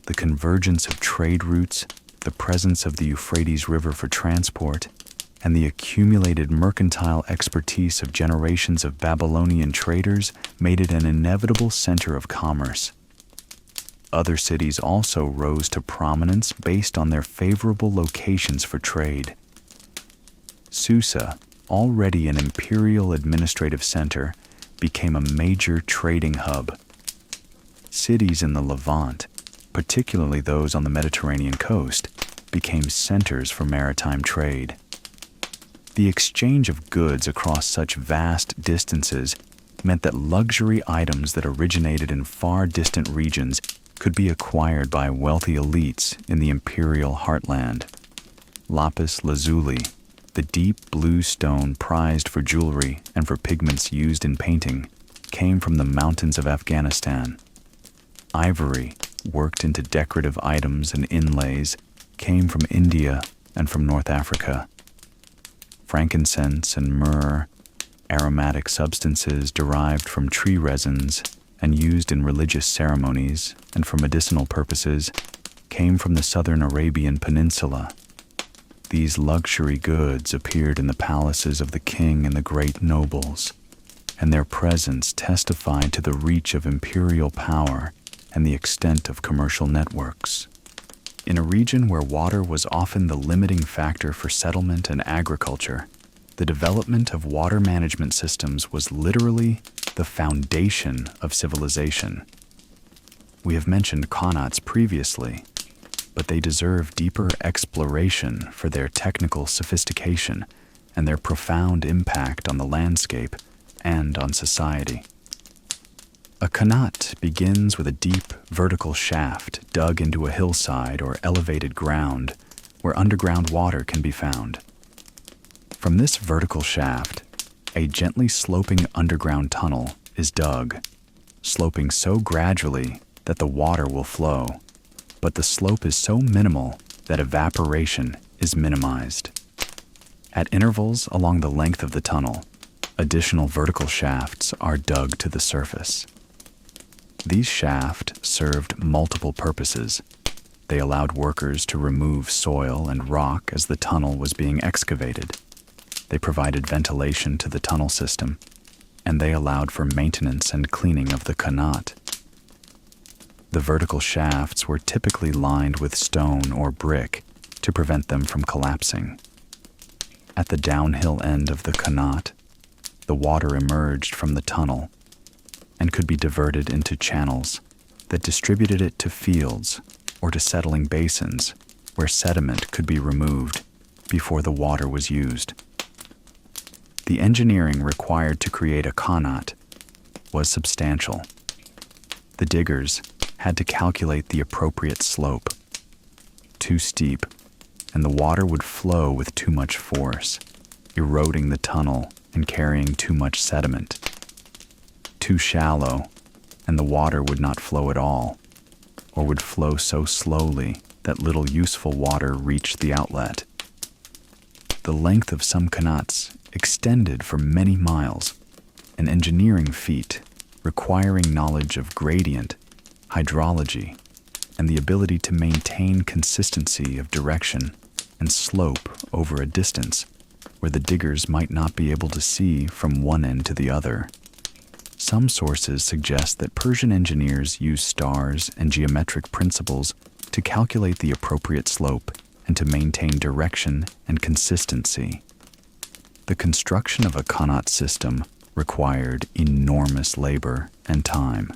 The convergence of trade routes, the presence of the Euphrates River for transport, and the accumulated mercantile expertise of generations of Babylonian traders made it an inevitable center of commerce. Other cities also rose to prominence based on their favorable locations for trade. Susa, already an imperial administrative center, became a major trading hub. Cities in the Levant, particularly those on the Mediterranean coast, became centers for maritime trade. The exchange of goods across such vast distances meant that luxury items that originated in far distant regions could be acquired by wealthy elites in the imperial heartland. Lapis lazuli, the deep blue stone prized for jewelry and for pigments used in painting, came from the mountains of Afghanistan. Ivory, worked into decorative items and inlays, came from India and from North Africa. Frankincense and myrrh, aromatic substances derived from tree resins and used in religious ceremonies and for medicinal purposes, came from the southern Arabian Peninsula. These luxury goods appeared in the palaces of the king and the great nobles, and their presence testified to the reach of imperial power and the extent of commercial networks. In a region where water was often the limiting factor for settlement and agriculture, the development of water management systems was literally the foundation of civilization. We have mentioned qanats previously, but they deserve deeper exploration for their technical sophistication and their profound impact on the landscape and on society. A qanat begins with a deep vertical shaft dug into a hillside or elevated ground where underground water can be found. From this vertical shaft, a gently sloping underground tunnel is dug, sloping so gradually that the water will flow, but the slope is so minimal that evaporation is minimized. At intervals along the length of the tunnel, additional vertical shafts are dug to the surface. These shafts served multiple purposes. They allowed workers to remove soil and rock as the tunnel was being excavated. They provided ventilation to the tunnel system, and they allowed for maintenance and cleaning of the qanat. The vertical shafts were typically lined with stone or brick to prevent them from collapsing. At the downhill end of the qanat, the water emerged from the tunnel and could be diverted into channels that distributed it to fields or to settling basins where sediment could be removed before the water was used. The engineering required to create a qanat was substantial. The diggers had to calculate the appropriate slope. Too steep, and the water would flow with too much force, eroding the tunnel and carrying too much sediment. Too shallow, and the water would not flow at all, or would flow so slowly that little useful water reached the outlet. The length of some qanats extended for many miles, an engineering feat requiring knowledge of gradient, hydrology, and the ability to maintain consistency of direction and slope over a distance where the diggers might not be able to see from one end to the other. Some sources suggest that Persian engineers used stars and geometric principles to calculate the appropriate slope and to maintain direction and consistency. The construction of a qanat system required enormous labor and time.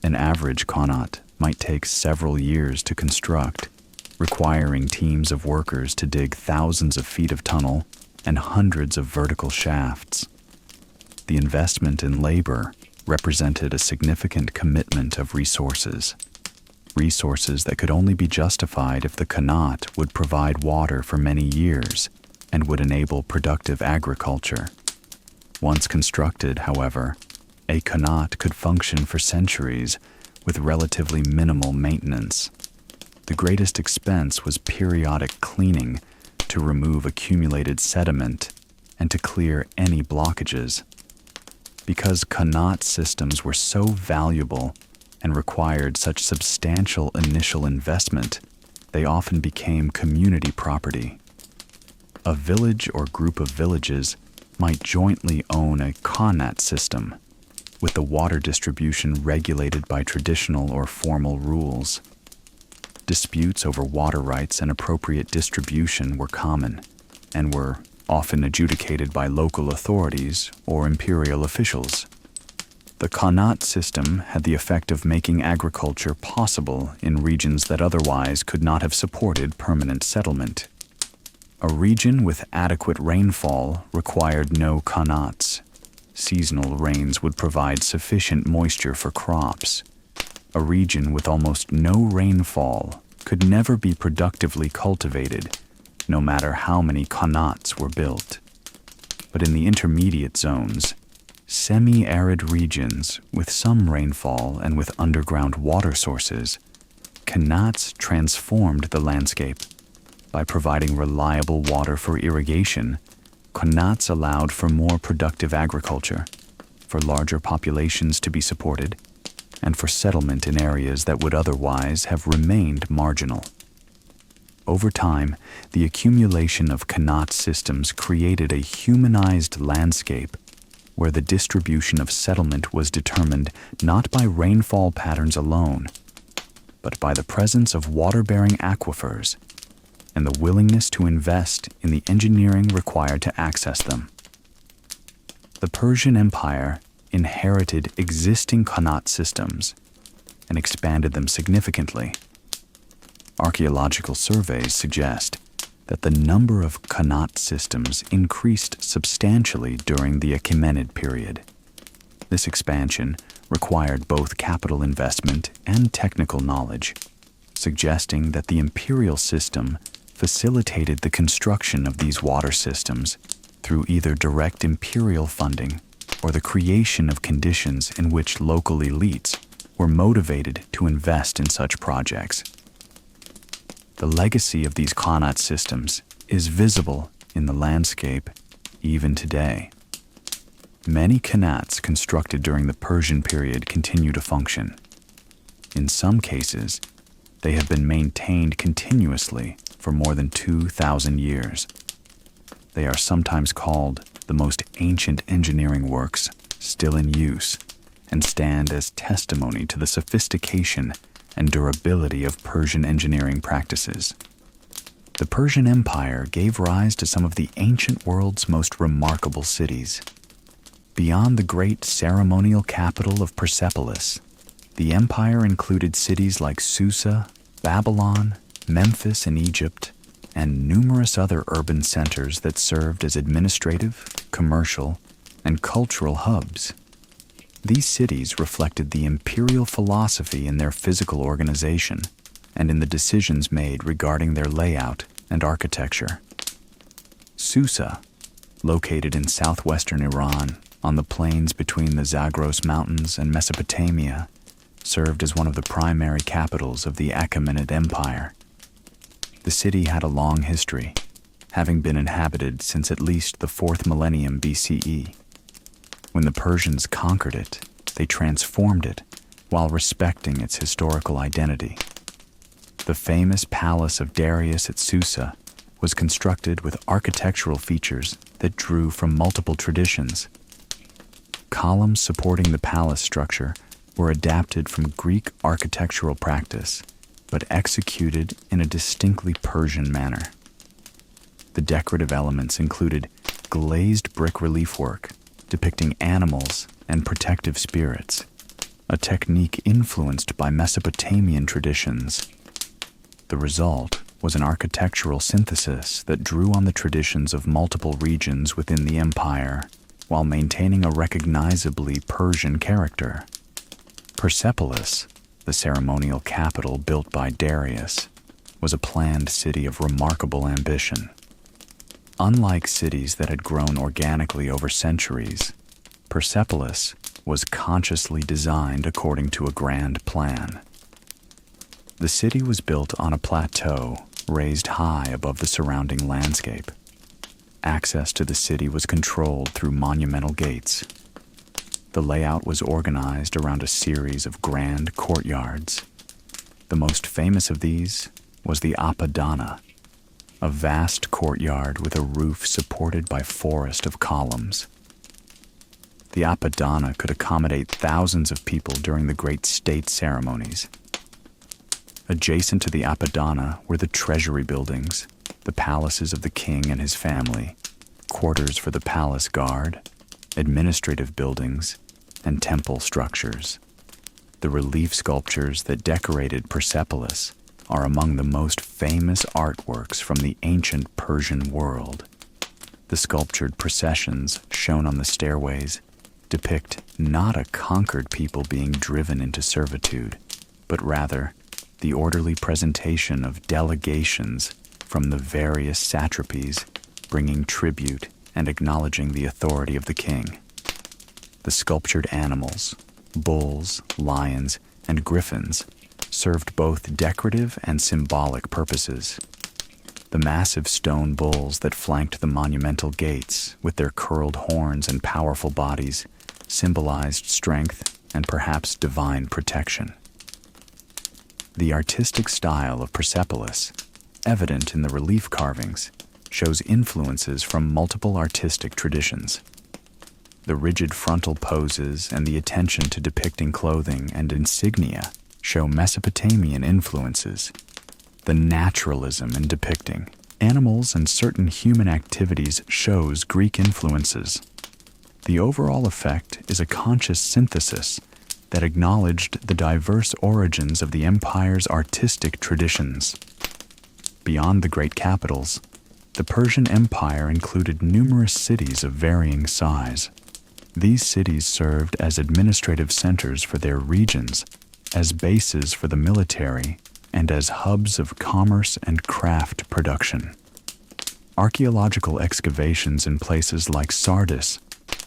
An average qanat might take several years to construct, requiring teams of workers to dig thousands of feet of tunnel and hundreds of vertical shafts. The investment in labor represented a significant commitment of resources that could only be justified if the qanat would provide water for many years and would enable productive agriculture. Once constructed, however, a qanat could function for centuries with relatively minimal maintenance. The greatest expense was periodic cleaning to remove accumulated sediment and to clear any blockages. Because qanat systems were so valuable and required such substantial initial investment, they often became community property. A village or group of villages might jointly own a qanat system, with the water distribution regulated by traditional or formal rules. Disputes over water rights and appropriate distribution were common, and were often adjudicated by local authorities or imperial officials. The qanat system had the effect of making agriculture possible in regions that otherwise could not have supported permanent settlement. A region with adequate rainfall required no qanats. Seasonal rains would provide sufficient moisture for crops. A region with almost no rainfall could never be productively cultivated, no matter how many qanats were built. But in the intermediate zones, semi-arid regions with some rainfall and with underground water sources, qanats transformed the landscape. By providing reliable water for irrigation, qanats allowed for more productive agriculture, for larger populations to be supported, and for settlement in areas that would otherwise have remained marginal. Over time, the accumulation of qanat systems created a humanized landscape where the distribution of settlement was determined not by rainfall patterns alone, but by the presence of water-bearing aquifers and the willingness to invest in the engineering required to access them. The Persian Empire inherited existing qanat systems and expanded them significantly. Archaeological surveys suggest that the number of qanat systems increased substantially during the Achaemenid period. This expansion required both capital investment and technical knowledge, suggesting that the imperial system facilitated the construction of these water systems through either direct imperial funding or the creation of conditions in which local elites were motivated to invest in such projects. The legacy of these qanat systems is visible in the landscape even today. Many qanats constructed during the Persian period continue to function. In some cases, they have been maintained continuously for more than 2,000 years. They are sometimes called the most ancient engineering works still in use and stand as testimony to the sophistication and durability of Persian engineering practices. The Persian Empire gave rise to some of the ancient world's most remarkable cities. Beyond the great ceremonial capital of Persepolis, the empire included cities like Susa, Babylon, Memphis in Egypt, and numerous other urban centers that served as administrative, commercial, and cultural hubs. These cities reflected the imperial philosophy in their physical organization and in the decisions made regarding their layout and architecture. Susa, located in southwestern Iran on the plains between the Zagros Mountains and Mesopotamia, served as one of the primary capitals of the Achaemenid Empire. The city had a long history, having been inhabited since at least the 4th millennium BCE. When the Persians conquered it, they transformed it while respecting its historical identity. The famous palace of Darius at Susa was constructed with architectural features that drew from multiple traditions. Columns supporting the palace structure were adapted from Greek architectural practice, but executed in a distinctly Persian manner. The decorative elements included glazed brick relief work depicting animals and protective spirits, a technique influenced by Mesopotamian traditions. The result was an architectural synthesis that drew on the traditions of multiple regions within the empire while maintaining a recognizably Persian character. Persepolis, the ceremonial capital built by Darius, was a planned city of remarkable ambition. Unlike cities that had grown organically over centuries, Persepolis was consciously designed according to a grand plan. The city was built on a plateau raised high above the surrounding landscape. Access to the city was controlled through monumental gates. The layout was organized around a series of grand courtyards. The most famous of these was the Apadana, a vast courtyard with a roof supported by forest of columns. The Apadana could accommodate thousands of people during the great state ceremonies. Adjacent to the Apadana were the treasury buildings, the palaces of the king and his family, quarters for the palace guard, administrative buildings, and temple structures. The relief sculptures that decorated Persepolis are among the most famous artworks from the ancient Persian world. The sculptured processions shown on the stairways depict not a conquered people being driven into servitude, but rather the orderly presentation of delegations from the various satrapies bringing tribute and acknowledging the authority of the king. The sculptured animals, bulls, lions, and griffins, served both decorative and symbolic purposes. The massive stone bulls that flanked the monumental gates, with their curled horns and powerful bodies, symbolized strength and perhaps divine protection. The artistic style of Persepolis, evident in the relief carvings, shows influences from multiple artistic traditions. The rigid frontal poses and the attention to depicting clothing and insignia show Mesopotamian influences. The naturalism in depicting animals and certain human activities shows Greek influences. The overall effect is a conscious synthesis that acknowledged the diverse origins of the empire's artistic traditions. Beyond the great capitals, the Persian Empire included numerous cities of varying size. These cities served as administrative centers for their regions, as bases for the military, and as hubs of commerce and craft production. Archaeological excavations in places like Sardis,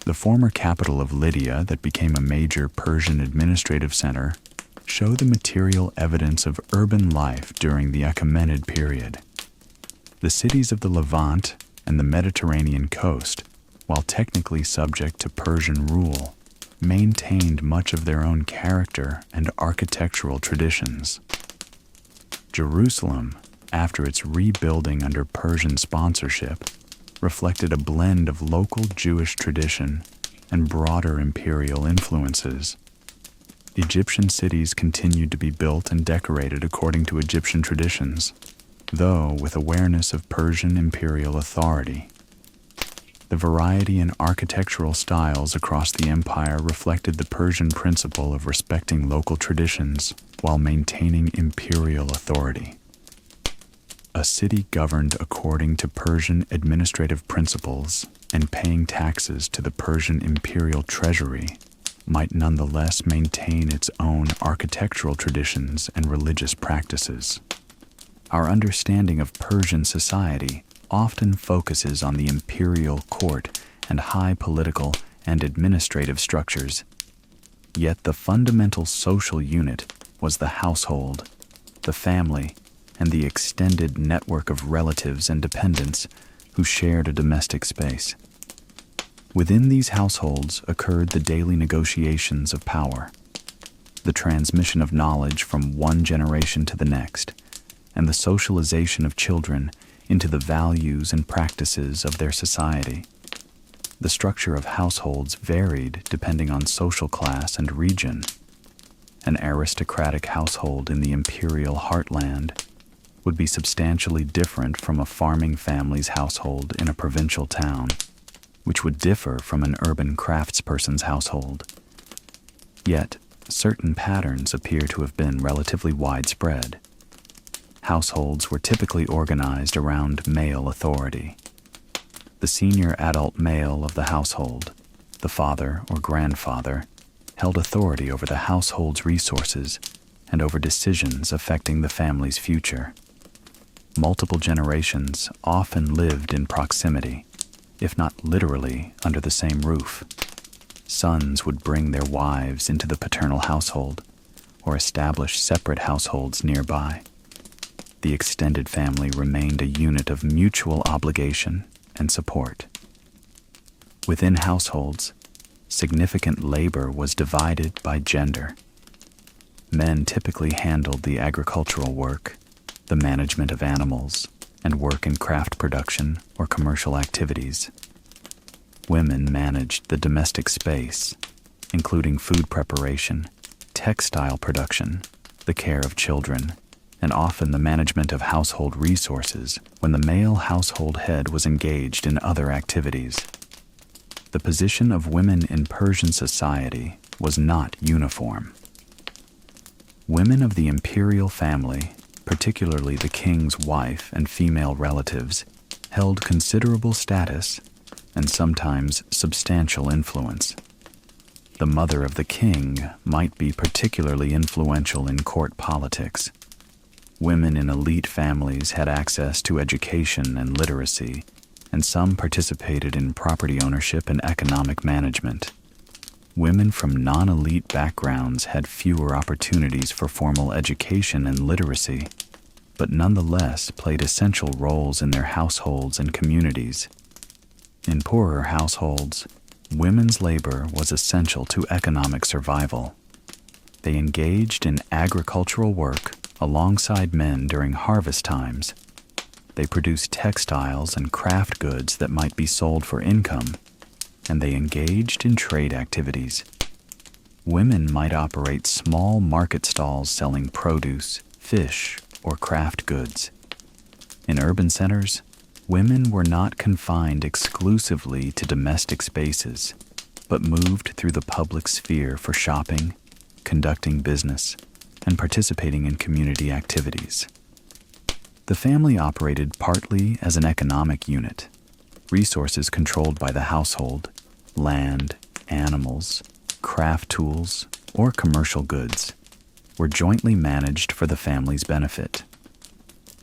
the former capital of Lydia that became a major Persian administrative center, show the material evidence of urban life during the Achaemenid period. The cities of the Levant and the Mediterranean coast, while technically subject to Persian rule, maintained much of their own character and architectural traditions. Jerusalem, after its rebuilding under Persian sponsorship, reflected a blend of local Jewish tradition and broader imperial influences. Egyptian cities continued to be built and decorated according to Egyptian traditions, though with awareness of Persian imperial authority. The variety in architectural styles across the empire reflected the Persian principle of respecting local traditions while maintaining imperial authority. A city governed according to Persian administrative principles and paying taxes to the Persian imperial treasury might nonetheless maintain its own architectural traditions and religious practices. Our understanding of Persian society often focuses on the imperial court and high political and administrative structures. Yet the fundamental social unit was the household, the family, and the extended network of relatives and dependents who shared a domestic space. Within these households occurred the daily negotiations of power, the transmission of knowledge from one generation to the next, and the socialization of children into the values and practices of their society. The structure of households varied depending on social class and region. An aristocratic household in the imperial heartland would be substantially different from a farming family's household in a provincial town, which would differ from an urban craftsperson's household. Yet, certain patterns appear to have been relatively widespread. Households were typically organized around male authority. The senior adult male of the household, the father or grandfather, held authority over the household's resources and over decisions affecting the family's future. Multiple generations often lived in proximity, if not literally under the same roof. Sons would bring their wives into the paternal household or establish separate households nearby. The extended family remained a unit of mutual obligation and support. Within households, significant labor was divided by gender. Men typically handled the agricultural work, the management of animals, and work in craft production or commercial activities. Women managed the domestic space, including food preparation, textile production, the care of children, and often the management of household resources when the male household head was engaged in other activities. The position of women in Persian society was not uniform. Women of the imperial family, particularly the king's wife and female relatives, held considerable status and sometimes substantial influence. The mother of the king might be particularly influential in court politics. Women in elite families had access to education and literacy, and some participated in property ownership and economic management. Women from non-elite backgrounds had fewer opportunities for formal education and literacy, but nonetheless played essential roles in their households and communities. In poorer households, women's labor was essential to economic survival. They engaged in agricultural work alongside men during harvest times. They produced textiles and craft goods that might be sold for income, and they engaged in trade activities. Women might operate small market stalls selling produce, fish, or craft goods. In urban centers, women were not confined exclusively to domestic spaces, but moved through the public sphere for shopping, conducting business, and participating in community activities. The family operated partly as an economic unit. Resources controlled by the household, land, animals, craft tools, or commercial goods, were jointly managed for the family's benefit.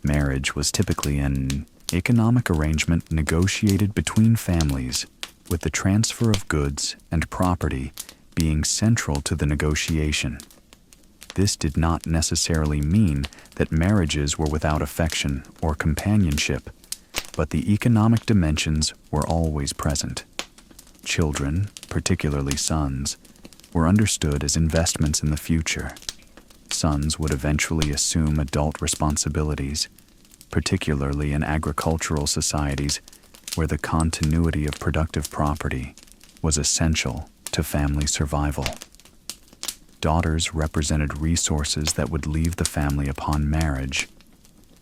Marriage was typically an economic arrangement negotiated between families, with the transfer of goods and property being central to the negotiation. This did not necessarily mean that marriages were without affection or companionship, but the economic dimensions were always present. Children, particularly sons, were understood as investments in the future. Sons would eventually assume adult responsibilities, particularly in agricultural societies where the continuity of productive property was essential to family survival. Daughters represented resources that would leave the family upon marriage,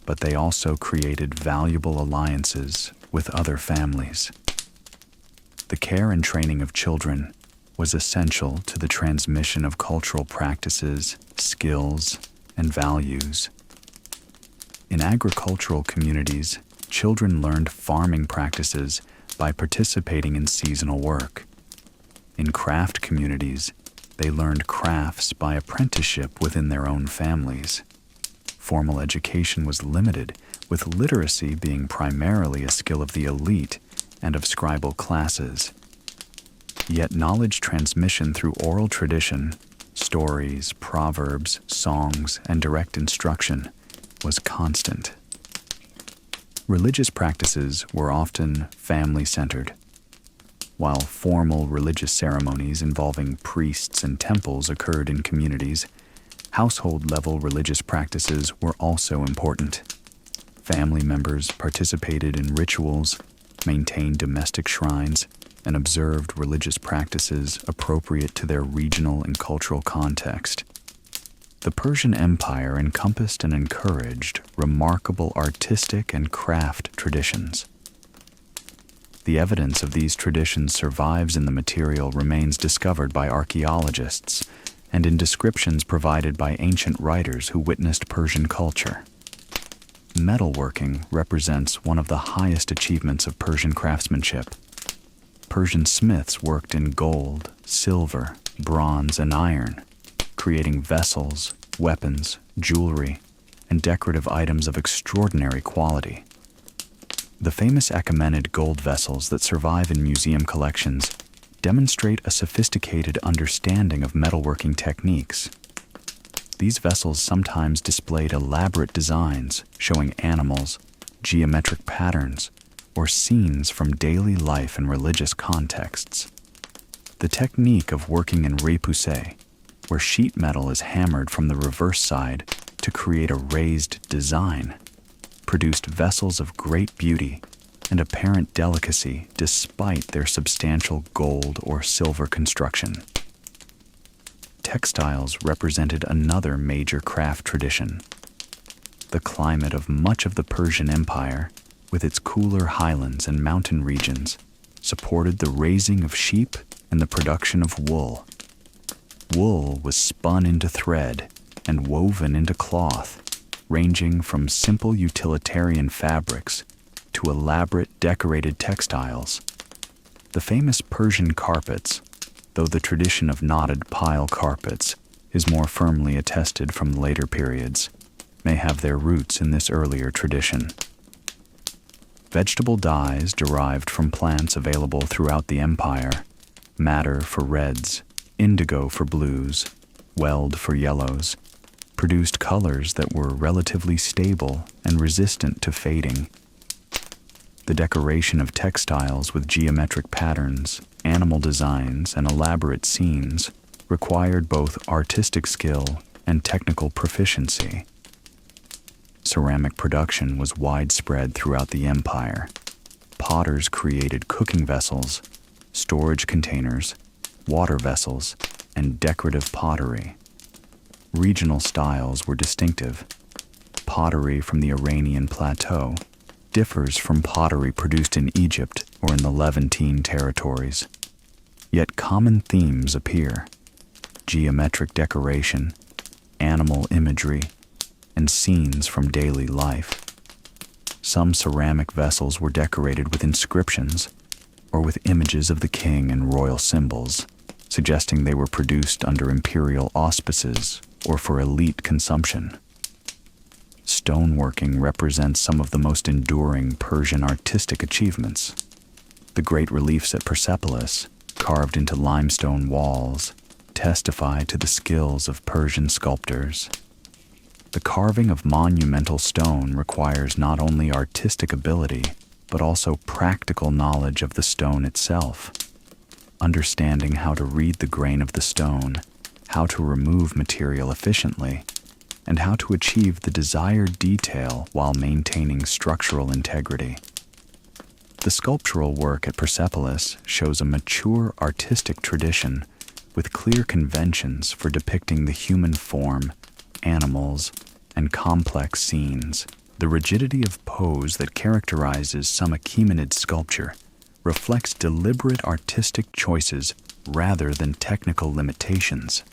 but they also created valuable alliances with other families. The care and training of children was essential to the transmission of cultural practices, skills, and values. In agricultural communities, children learned farming practices by participating in seasonal work. In craft communities, they learned crafts by apprenticeship within their own families. Formal education was limited, with literacy being primarily a skill of the elite and of scribal classes. Yet knowledge transmission through oral tradition, stories, proverbs, songs, and direct instruction was constant. Religious practices were often family-centered. While formal religious ceremonies involving priests and temples occurred in communities, household-level religious practices were also important. Family members participated in rituals, maintained domestic shrines, and observed religious practices appropriate to their regional and cultural context. The Persian Empire encompassed and encouraged remarkable artistic and craft traditions. The evidence of these traditions survives in the material remains discovered by archaeologists and in descriptions provided by ancient writers who witnessed Persian culture. Metalworking represents one of the highest achievements of Persian craftsmanship. Persian smiths worked in gold, silver, bronze, and iron, creating vessels, weapons, jewelry, and decorative items of extraordinary quality. The famous Achaemenid gold vessels that survive in museum collections demonstrate a sophisticated understanding of metalworking techniques. These vessels sometimes displayed elaborate designs showing animals, geometric patterns, or scenes from daily life and religious contexts. The technique of working in repoussé, where sheet metal is hammered from the reverse side to create a raised design, produced vessels of great beauty and apparent delicacy despite their substantial gold or silver construction. Textiles represented another major craft tradition. The climate of much of the Persian Empire, with its cooler highlands and mountain regions, supported the raising of sheep and the production of wool. Wool was spun into thread and woven into cloth, ranging from simple utilitarian fabrics to elaborate decorated textiles. The famous Persian carpets, though the tradition of knotted pile carpets is more firmly attested from later periods, may have their roots in this earlier tradition. Vegetable dyes derived from plants available throughout the empire, madder for reds, indigo for blues, weld for yellows, produced colors that were relatively stable and resistant to fading. The decoration of textiles with geometric patterns, animal designs, and elaborate scenes required both artistic skill and technical proficiency. Ceramic production was widespread throughout the empire. Potters created cooking vessels, storage containers, water vessels, and decorative pottery. Regional styles were distinctive. Pottery from the Iranian plateau differs from pottery produced in Egypt or in the Levantine territories. Yet common themes appear: geometric decoration, animal imagery, and scenes from daily life. Some ceramic vessels were decorated with inscriptions or with images of the king and royal symbols, suggesting they were produced under imperial auspices or for elite consumption. Stoneworking represents some of the most enduring Persian artistic achievements. The great reliefs at Persepolis, carved into limestone walls, testify to the skills of Persian sculptors. The carving of monumental stone requires not only artistic ability, but also practical knowledge of the stone itself. Understanding how to read the grain of the stone, how to remove material efficiently, and how to achieve the desired detail while maintaining structural integrity. The sculptural work at Persepolis shows a mature artistic tradition with clear conventions for depicting the human form, animals, and complex scenes. The rigidity of pose that characterizes some Achaemenid sculpture reflects deliberate artistic choices rather than technical limitations.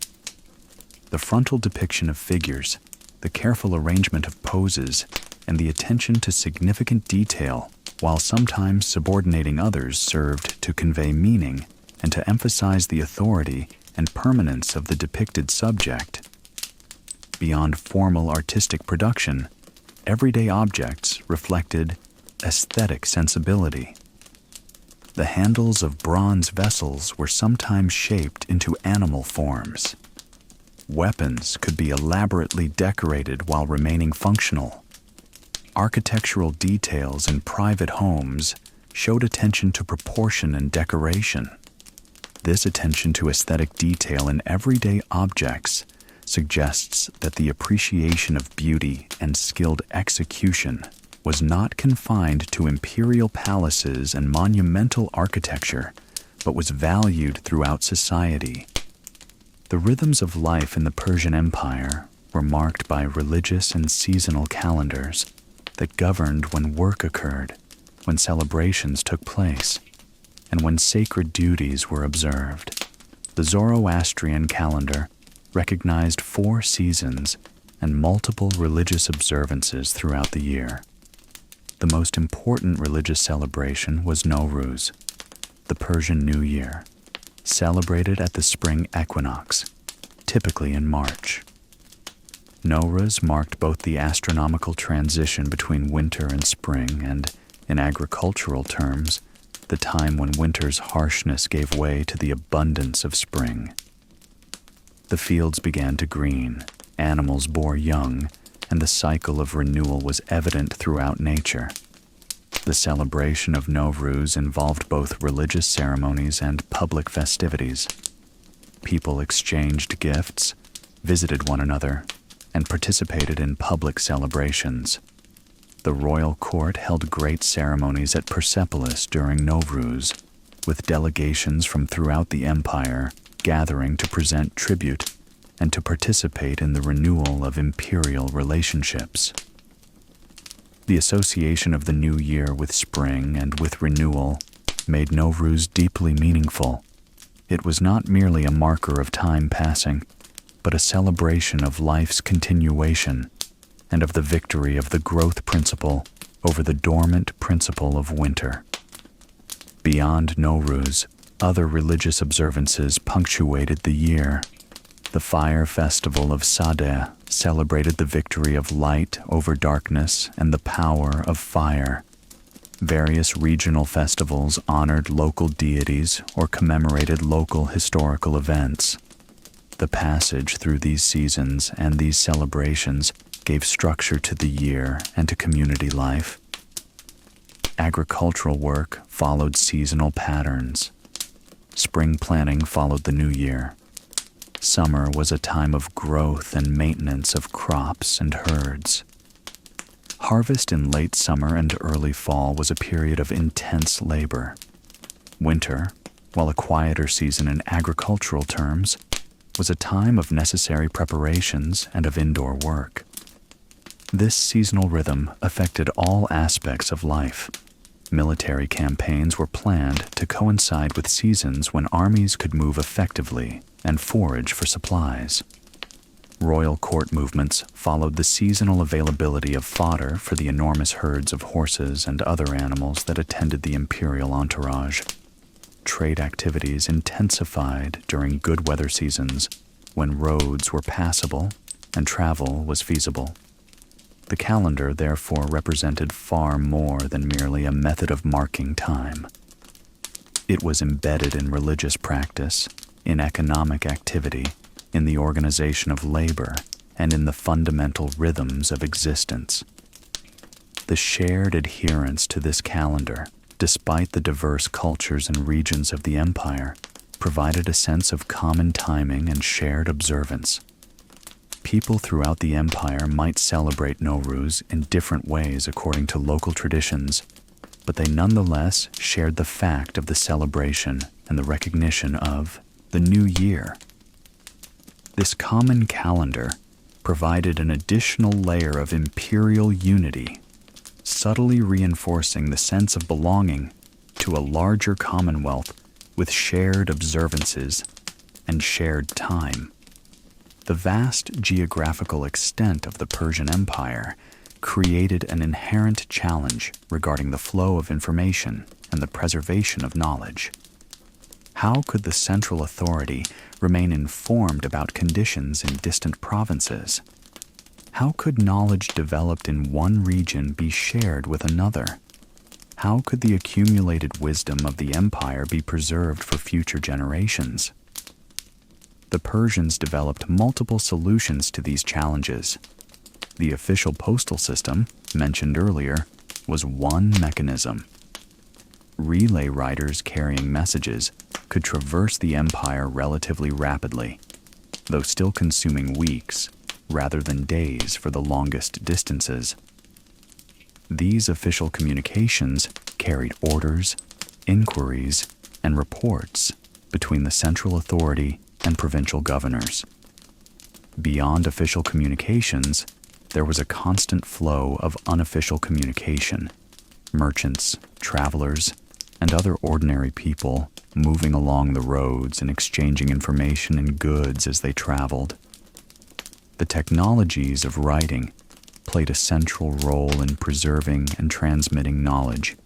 The frontal depiction of figures, the careful arrangement of poses, and the attention to significant detail, while sometimes subordinating others, served to convey meaning and to emphasize the authority and permanence of the depicted subject. Beyond formal artistic production, everyday objects reflected aesthetic sensibility. The handles of bronze vessels were sometimes shaped into animal forms. Weapons could be elaborately decorated while remaining functional. Architectural details in private homes showed attention to proportion and decoration. This attention to aesthetic detail in everyday objects suggests that the appreciation of beauty and skilled execution was not confined to imperial palaces and monumental architecture, but was valued throughout society. The rhythms of life in the Persian Empire were marked by religious and seasonal calendars that governed when work occurred, when celebrations took place, and when sacred duties were observed. The Zoroastrian calendar recognized 4 seasons and multiple religious observances throughout the year. The most important religious celebration was Nowruz, the Persian New Year, celebrated at the spring equinox, typically in March. Nowruz marked both the astronomical transition between winter and spring and, in agricultural terms, the time when winter's harshness gave way to the abundance of spring. The fields began to green, animals bore young, and the cycle of renewal was evident throughout nature. The celebration of Nowruz involved both religious ceremonies and public festivities. People exchanged gifts, visited one another, and participated in public celebrations. The royal court held great ceremonies at Persepolis during Nowruz, with delegations from throughout the empire gathering to present tribute and to participate in the renewal of imperial relationships. The association of the new year with spring and with renewal made Nowruz deeply meaningful. It was not merely a marker of time passing, but a celebration of life's continuation and of the victory of the growth principle over the dormant principle of winter. Beyond Nowruz, other religious observances punctuated the year. The fire festival of Sadeh celebrated the victory of light over darkness and the power of fire. Various regional festivals honored local deities or commemorated local historical events. The passage through these seasons and these celebrations gave structure to the year and to community life. Agricultural work followed seasonal patterns. Spring planting followed the new year. Summer was a time of growth and maintenance of crops and herds. Harvest in late summer and early fall was a period of intense labor. Winter, while a quieter season in agricultural terms, was a time of necessary preparations and of indoor work. This seasonal rhythm affected all aspects of life. Military campaigns were planned to coincide with seasons when armies could move effectively and forage for supplies. Royal court movements followed the seasonal availability of fodder for the enormous herds of horses and other animals that attended the imperial entourage. Trade activities intensified during good weather seasons when roads were passable and travel was feasible. The calendar therefore represented far more than merely a method of marking time. It was embedded in religious practice, in economic activity, in the organization of labor, and in the fundamental rhythms of existence. The shared adherence to this calendar, despite the diverse cultures and regions of the empire, provided a sense of common timing and shared observance. People throughout the empire might celebrate Nowruz in different ways according to local traditions, but they nonetheless shared the fact of the celebration and the recognition of the new year. This common calendar provided an additional layer of imperial unity, subtly reinforcing the sense of belonging to a larger commonwealth with shared observances and shared time. The vast geographical extent of the Persian Empire created an inherent challenge regarding the flow of information and the preservation of knowledge. How could the central authority remain informed about conditions in distant provinces? How could knowledge developed in one region be shared with another? How could the accumulated wisdom of the empire be preserved for future generations? The Persians developed multiple solutions to these challenges. The official postal system, mentioned earlier, was one mechanism. Relay riders carrying messages could traverse the empire relatively rapidly, though still consuming weeks rather than days for the longest distances. These official communications carried orders, inquiries, and reports between the central authority and provincial governors. Beyond official communications, there was a constant flow of unofficial communication. Merchants, travelers, and other ordinary people moving along the roads and exchanging information and goods as they traveled. The technologies of writing played a central role in preserving and transmitting knowledge.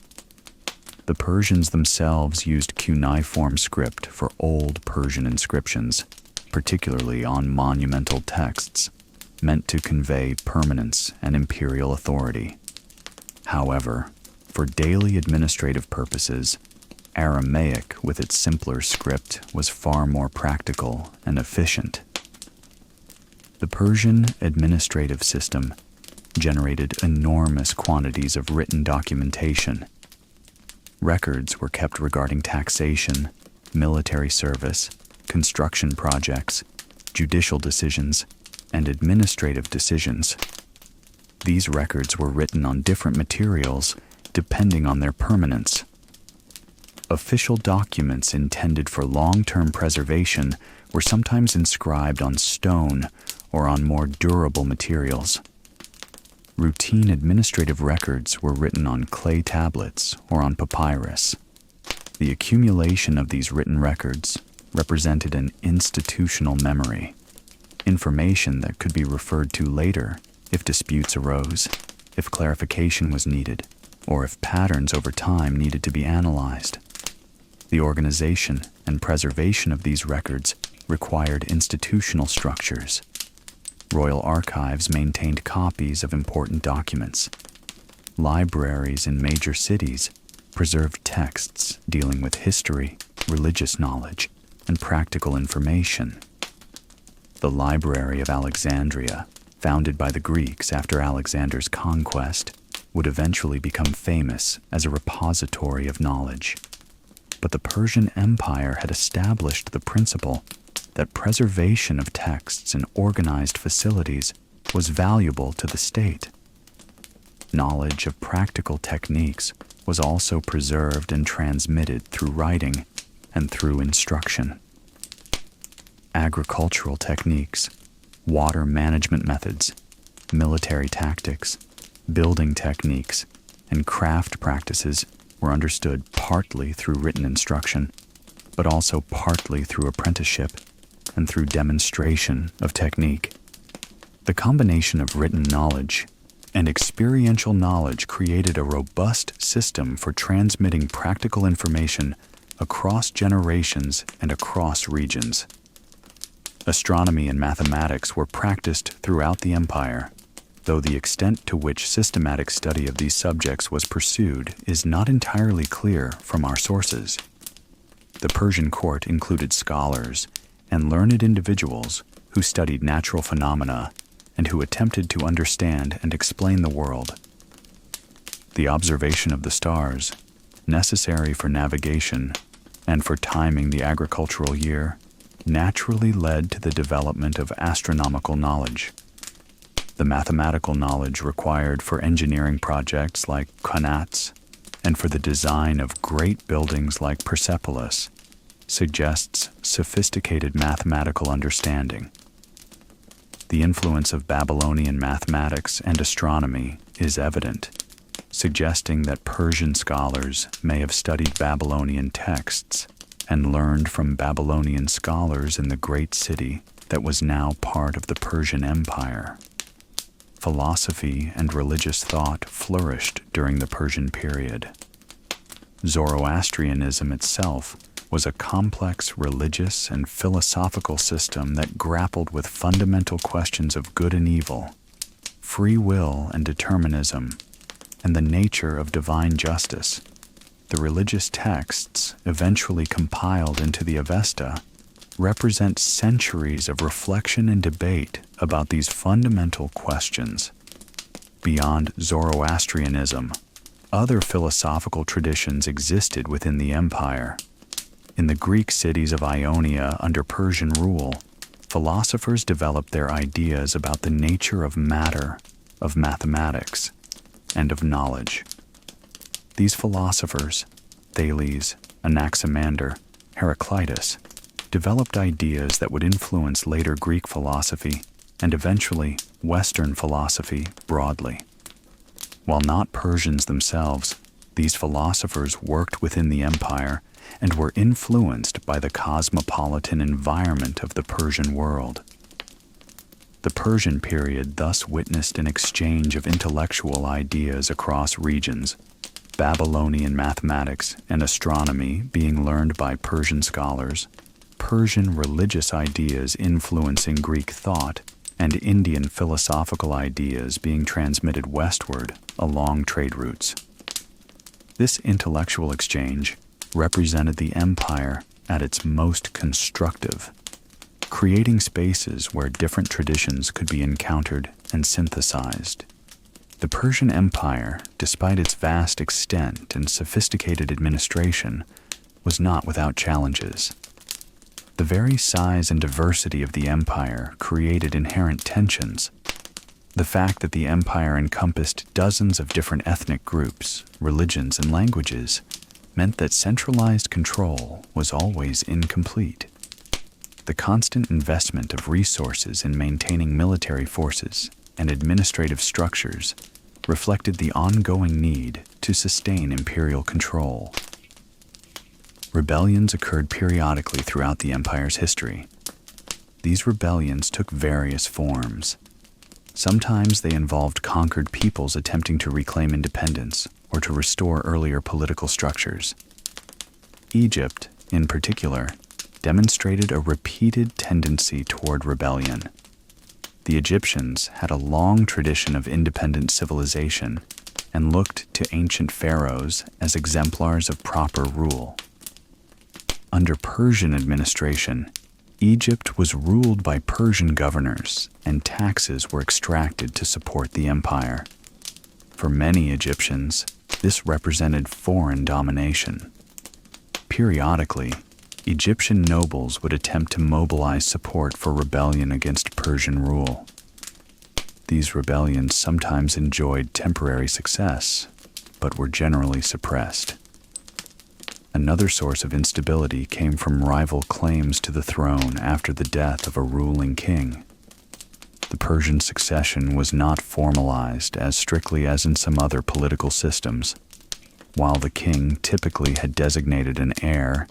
The Persians themselves used cuneiform script for Old Persian inscriptions, particularly on monumental texts, meant to convey permanence and imperial authority. However, for daily administrative purposes, Aramaic with its simpler script was far more practical and efficient. The Persian administrative system generated enormous quantities of written documentation. Records were kept regarding taxation, military service, construction projects, judicial decisions, and administrative decisions. These records were written on different materials depending on their permanence. Official documents intended for long-term preservation were sometimes inscribed on stone or on more durable materials. Routine administrative records were written on clay tablets or on papyrus. The accumulation of these written records represented an institutional memory, information that could be referred to later if disputes arose, if clarification was needed, or if patterns over time needed to be analyzed. The organization and preservation of these records required institutional structures. Royal archives maintained copies of important documents. Libraries in major cities preserved texts dealing with history, religious knowledge, and practical information. The Library of Alexandria, founded by the Greeks after Alexander's conquest, would eventually become famous as a repository of knowledge. But the Persian Empire had established the principle that preservation of texts in organized facilities was valuable to the state. Knowledge of practical techniques was also preserved and transmitted through writing and through instruction. Agricultural techniques, water management methods, military tactics, building techniques, and craft practices were understood partly through written instruction, but also partly through apprenticeship and through demonstration of technique. The combination of written knowledge and experiential knowledge created a robust system for transmitting practical information across generations and across regions. Astronomy and mathematics were practiced throughout the empire, though the extent to which systematic study of these subjects was pursued is not entirely clear from our sources. The Persian court included scholars and learned individuals who studied natural phenomena and who attempted to understand and explain the world. The observation of the stars, necessary for navigation and for timing the agricultural year, naturally led to the development of astronomical knowledge. The mathematical knowledge required for engineering projects like qanats, and for the design of great buildings like Persepolis, suggests sophisticated mathematical understanding. The influence of Babylonian mathematics and astronomy is evident, suggesting that Persian scholars may have studied Babylonian texts and learned from Babylonian scholars in the great city that was now part of the Persian Empire. Philosophy and religious thought flourished during the Persian period. Zoroastrianism itself was a complex religious and philosophical system that grappled with fundamental questions of good and evil, free will and determinism, and the nature of divine justice. The religious texts, eventually compiled into the Avesta, represent centuries of reflection and debate about these fundamental questions. Beyond Zoroastrianism, other philosophical traditions existed within the empire. In the Greek cities of Ionia under Persian rule, philosophers developed their ideas about the nature of matter, of mathematics, and of knowledge. These philosophers, Thales, Anaximander, Heraclitus, developed ideas that would influence later Greek philosophy and eventually Western philosophy broadly. While not Persians themselves, these philosophers worked within the empire and were influenced by the cosmopolitan environment of the Persian world. The Persian period thus witnessed an exchange of intellectual ideas across regions, Babylonian mathematics and astronomy being learned by Persian scholars, Persian religious ideas influencing Greek thought, and Indian philosophical ideas being transmitted westward along trade routes. This intellectual exchange represented the empire at its most constructive, creating spaces where different traditions could be encountered and synthesized. The Persian Empire, despite its vast extent and sophisticated administration, was not without challenges. The very size and diversity of the empire created inherent tensions. The fact that the empire encompassed dozens of different ethnic groups, religions, and languages meant that centralized control was always incomplete. The constant investment of resources in maintaining military forces and administrative structures reflected the ongoing need to sustain imperial control. Rebellions occurred periodically throughout the empire's history. These rebellions took various forms. Sometimes they involved conquered peoples attempting to reclaim independence or to restore earlier political structures. Egypt, in particular, demonstrated a repeated tendency toward rebellion. The Egyptians had a long tradition of independent civilization and looked to ancient pharaohs as exemplars of proper rule. Under Persian administration, Egypt was ruled by Persian governors, and taxes were extracted to support the empire. For many Egyptians, this represented foreign domination. Periodically, Egyptian nobles would attempt to mobilize support for rebellion against Persian rule. These rebellions sometimes enjoyed temporary success, but were generally suppressed. Another source of instability came from rival claims to the throne after the death of a ruling king. The Persian succession was not formalized as strictly as in some other political systems. While the king typically had designated an heir,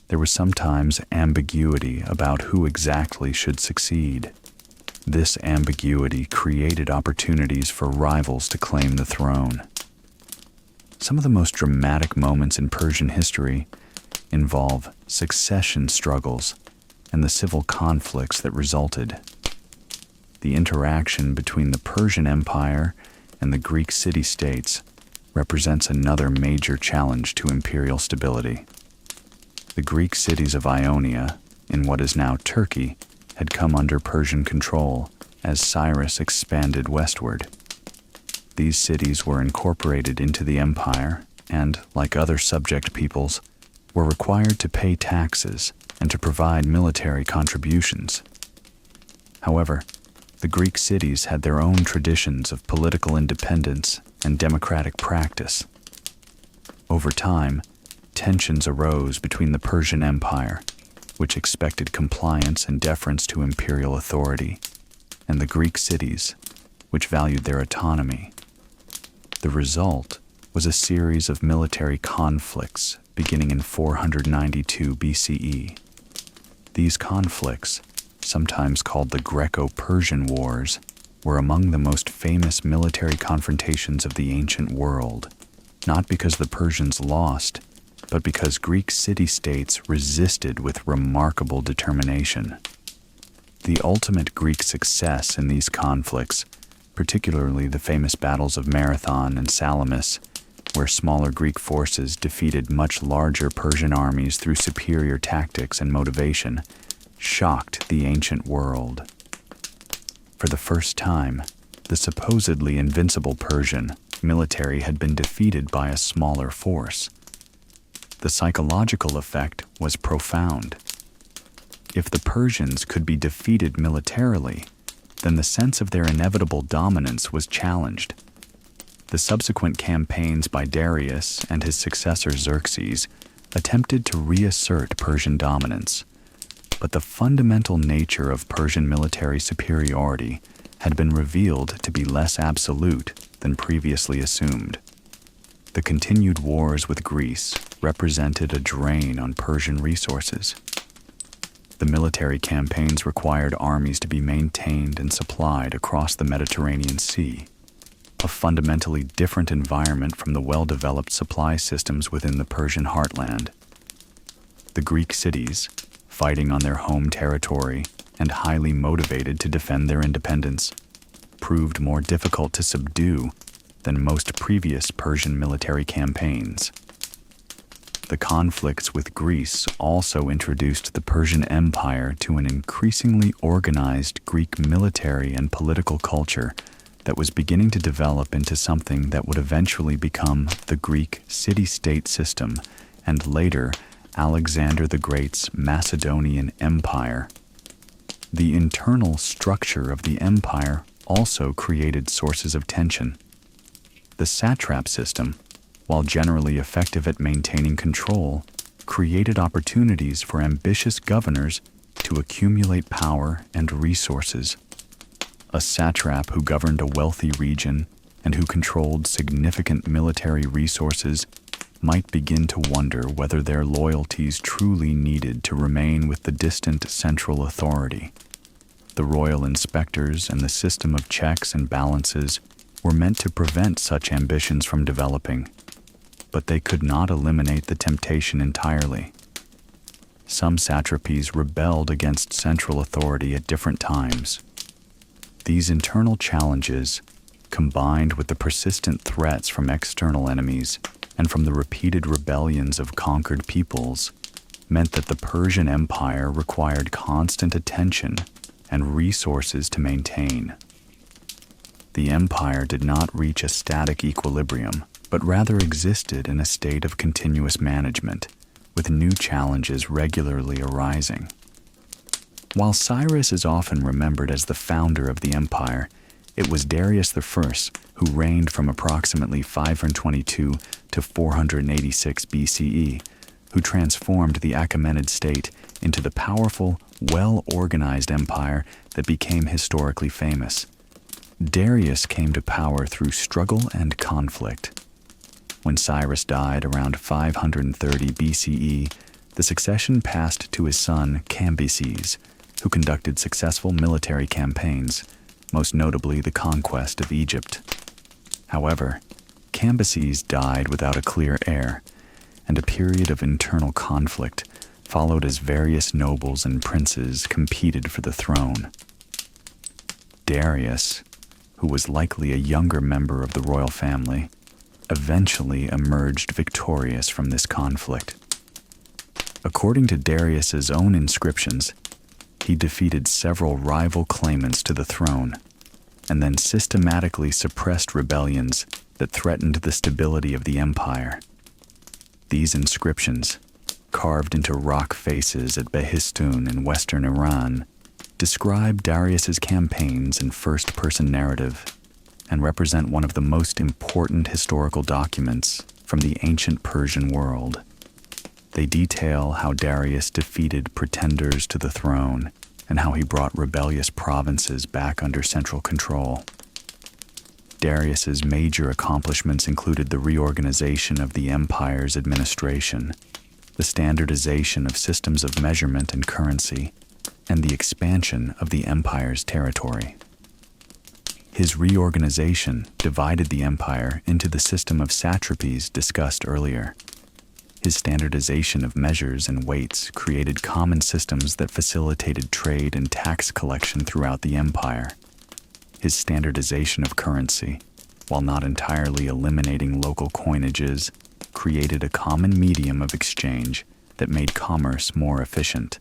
there was sometimes ambiguity about who exactly should succeed. This ambiguity created opportunities for rivals to claim the throne. Some of the most dramatic moments in Persian history involve succession struggles and the civil conflicts that resulted. The interaction between the Persian Empire and the Greek city-states represents another major challenge to imperial stability. The Greek cities of Ionia, in what is now Turkey, had come under Persian control as Cyrus expanded westward. These cities were incorporated into the empire and, like other subject peoples, were required to pay taxes and to provide military contributions. However, the Greek cities had their own traditions of political independence and democratic practice. Over time, tensions arose between the Persian Empire, which expected compliance and deference to imperial authority, and the Greek cities, which valued their autonomy. The result was a series of military conflicts beginning in 492 BCE. These conflicts, sometimes called the Greco-Persian Wars, were among the most famous military confrontations of the ancient world, not because the Persians lost, but because Greek city-states resisted with remarkable determination. The ultimate Greek success in these conflicts, particularly the famous battles of Marathon and Salamis, where smaller Greek forces defeated much larger Persian armies through superior tactics and motivation, shocked the ancient world. For the first time, the supposedly invincible Persian military had been defeated by a smaller force. The psychological effect was profound. If the Persians could be defeated militarily, then the sense of their inevitable dominance was challenged. The subsequent campaigns by Darius and his successor Xerxes attempted to reassert Persian dominance, but the fundamental nature of Persian military superiority had been revealed to be less absolute than previously assumed. The continued wars with Greece represented a drain on Persian resources. The military campaigns required armies to be maintained and supplied across the Mediterranean Sea, a fundamentally different environment from the well-developed supply systems within the Persian heartland. The Greek cities, fighting on their home territory and highly motivated to defend their independence, proved more difficult to subdue than most previous Persian military campaigns. The conflicts with Greece also introduced the Persian Empire to an increasingly organized Greek military and political culture that was beginning to develop into something that would eventually become the Greek city-state system and later Alexander the Great's Macedonian Empire. The internal structure of the empire also created sources of tension. The satrap system, while generally effective at maintaining control, created opportunities for ambitious governors to accumulate power and resources. A satrap who governed a wealthy region and who controlled significant military resources might begin to wonder whether their loyalties truly needed to remain with the distant central authority. The royal inspectors and the system of checks and balances were meant to prevent such ambitions from developing, but they could not eliminate the temptation entirely. Some satrapies rebelled against central authority at different times. These internal challenges, combined with the persistent threats from external enemies and from the repeated rebellions of conquered peoples, meant that the Persian Empire required constant attention and resources to maintain. The empire did not reach a static equilibrium, but rather existed in a state of continuous management, with new challenges regularly arising. While Cyrus is often remembered as the founder of the empire, it was Darius I who reigned from approximately 522 to 486 BCE, who transformed the Achaemenid state into the powerful, well-organized empire that became historically famous. Darius came to power through struggle and conflict. When Cyrus died around 530 BCE, the succession passed to his son Cambyses, who conducted successful military campaigns, most notably the conquest of Egypt. However, Cambyses died without a clear heir, and a period of internal conflict followed as various nobles and princes competed for the throne. Darius, who was likely a younger member of the royal family, eventually emerged victorious from this conflict. According to Darius's own inscriptions, he defeated several rival claimants to the throne, and then systematically suppressed rebellions that threatened the stability of the empire. These inscriptions, carved into rock faces at Behistun in western Iran, describe Darius's campaigns in first-person narrative and represent one of the most important historical documents from the ancient Persian world. They detail how Darius defeated pretenders to the throne and how he brought rebellious provinces back under central control. Darius's major accomplishments included the reorganization of the empire's administration, the standardization of systems of measurement and currency, and the expansion of the empire's territory. His reorganization divided the empire into the system of satrapies discussed earlier. His standardization of measures and weights created common systems that facilitated trade and tax collection throughout the empire. His standardization of currency, while not entirely eliminating local coinages, created a common medium of exchange that made commerce more efficient.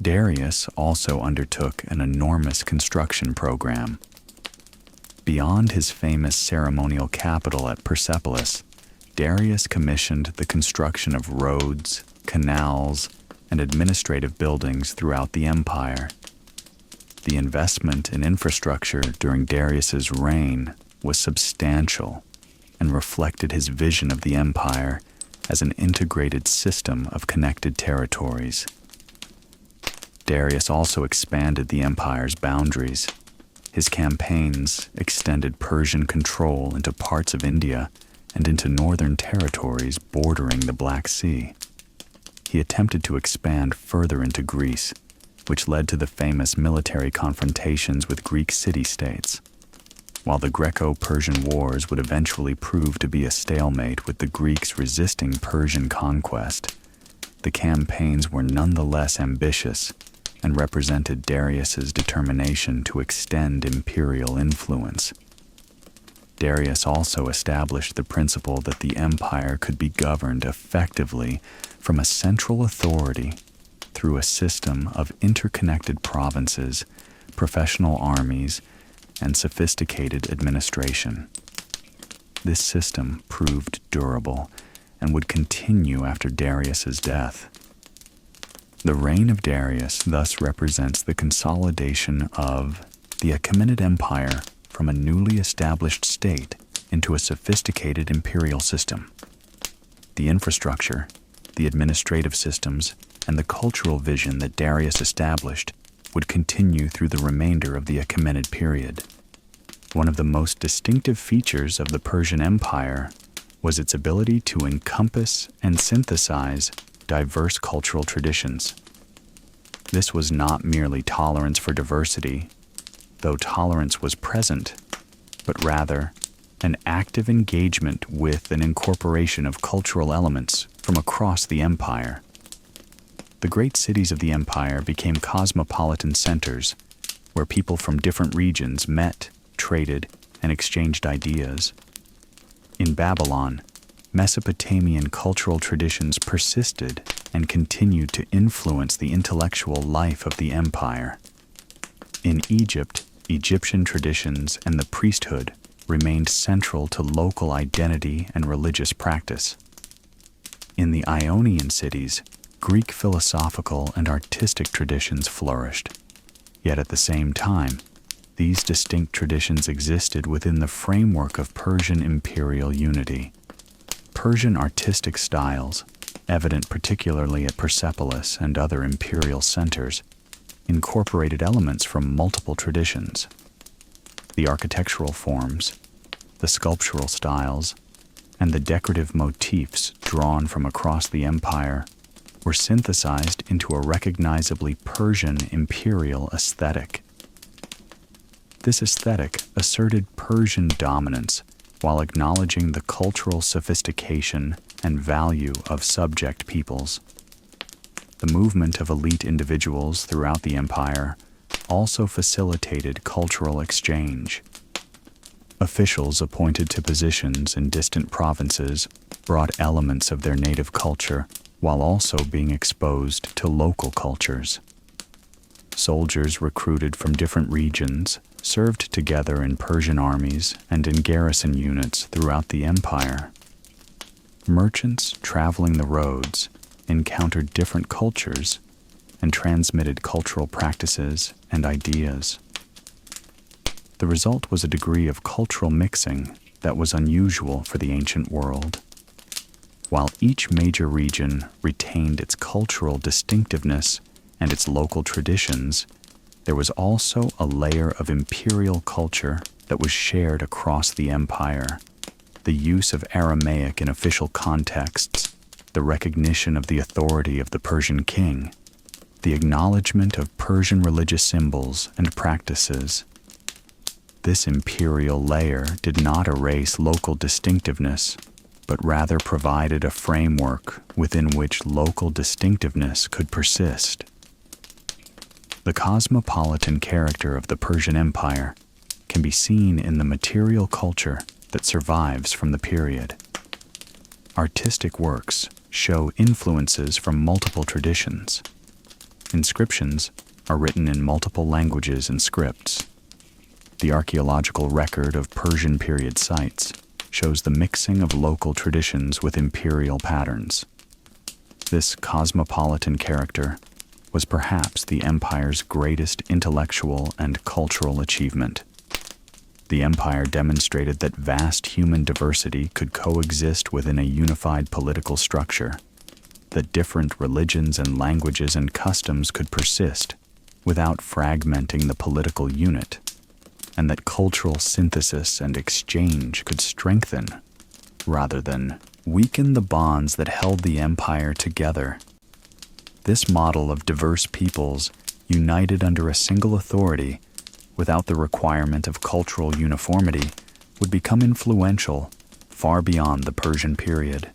Darius also undertook an enormous construction program. Beyond his famous ceremonial capital at Persepolis, Darius commissioned the construction of roads, canals, and administrative buildings throughout the empire. The investment in infrastructure during Darius's reign was substantial and reflected his vision of the empire as an integrated system of connected territories. Darius also expanded the empire's boundaries. His campaigns extended Persian control into parts of India and into northern territories bordering the Black Sea. He attempted to expand further into Greece, which led to the famous military confrontations with Greek city-states. While the Greco-Persian wars would eventually prove to be a stalemate with the Greeks resisting Persian conquest, the campaigns were nonetheless ambitious and represented Darius's determination to extend imperial influence. Darius also established the principle that the empire could be governed effectively from a central authority through a system of interconnected provinces, professional armies, and sophisticated administration. This system proved durable and would continue after Darius's death. The reign of Darius thus represents the consolidation of the Achaemenid Empire from a newly established state into a sophisticated imperial system. The infrastructure, the administrative systems, and the cultural vision that Darius established would continue through the remainder of the Achaemenid period. One of the most distinctive features of the Persian Empire was its ability to encompass and synthesize diverse cultural traditions. This was not merely tolerance for diversity, though tolerance was present, but rather an active engagement with and incorporation of cultural elements from across the empire. The great cities of the empire became cosmopolitan centers where people from different regions met, traded, and exchanged ideas. In Babylon, Mesopotamian cultural traditions persisted and continued to influence the intellectual life of the empire. In Egypt, Egyptian traditions and the priesthood remained central to local identity and religious practice. In the Ionian cities, Greek philosophical and artistic traditions flourished. Yet at the same time, these distinct traditions existed within the framework of Persian imperial unity. Persian artistic styles, evident particularly at Persepolis and other imperial centers, incorporated elements from multiple traditions. The architectural forms, the sculptural styles, and the decorative motifs drawn from across the empire were synthesized into a recognizably Persian imperial aesthetic. This aesthetic asserted Persian dominance while acknowledging the cultural sophistication and value of subject peoples. The movement of elite individuals throughout the empire also facilitated cultural exchange. Officials appointed to positions in distant provinces brought elements of their native culture while also being exposed to local cultures. Soldiers recruited from different regions served together in Persian armies and in garrison units throughout the empire. Merchants traveling the roads encountered different cultures and transmitted cultural practices and ideas. The result was a degree of cultural mixing that was unusual for the ancient world. While each major region retained its cultural distinctiveness and its local traditions, there was also a layer of imperial culture that was shared across the empire. The use of Aramaic in official contexts, the recognition of the authority of the Persian king, the acknowledgement of Persian religious symbols and practices. This imperial layer did not erase local distinctiveness, but rather provided a framework within which local distinctiveness could persist. The cosmopolitan character of the Persian Empire can be seen in the material culture that survives from the period. Artistic works show influences from multiple traditions. Inscriptions are written in multiple languages and scripts. The archaeological record of Persian period sites shows the mixing of local traditions with imperial patterns. This cosmopolitan character was perhaps the empire's greatest intellectual and cultural achievement. The empire demonstrated that vast human diversity could coexist within a unified political structure, that different religions and languages and customs could persist without fragmenting the political unit, and that cultural synthesis and exchange could strengthen rather than weaken the bonds that held the empire together. This model of diverse peoples united under a single authority without the requirement of cultural uniformity would become influential far beyond the Persian period.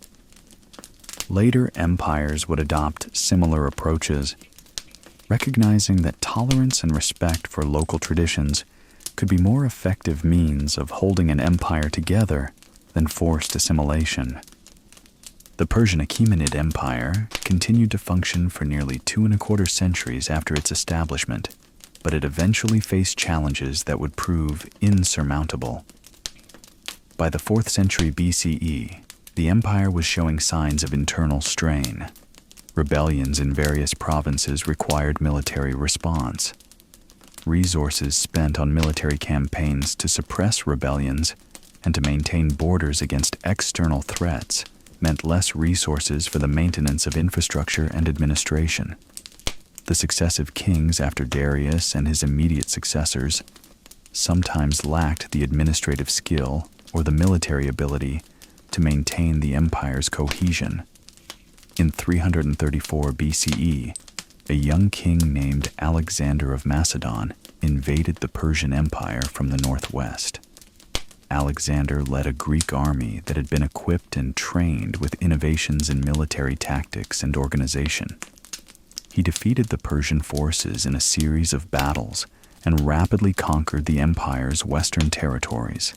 Later empires would adopt similar approaches, recognizing that tolerance and respect for local traditions could be more effective means of holding an empire together than forced assimilation. The Persian Achaemenid Empire continued to function for nearly 2¼ centuries after its establishment, but it eventually faced challenges that would prove insurmountable. By the 4th century BCE, the empire was showing signs of internal strain. Rebellions in various provinces required military response. Resources spent on military campaigns to suppress rebellions and to maintain borders against external threats meant less resources for the maintenance of infrastructure and administration. The successive kings after Darius and his immediate successors sometimes lacked the administrative skill or the military ability to maintain the empire's cohesion. In 334 BCE, a young king named Alexander of Macedon invaded the Persian Empire from the northwest. Alexander led a Greek army that had been equipped and trained with innovations in military tactics and organization. He defeated the Persian forces in a series of battles and rapidly conquered the empire's western territories.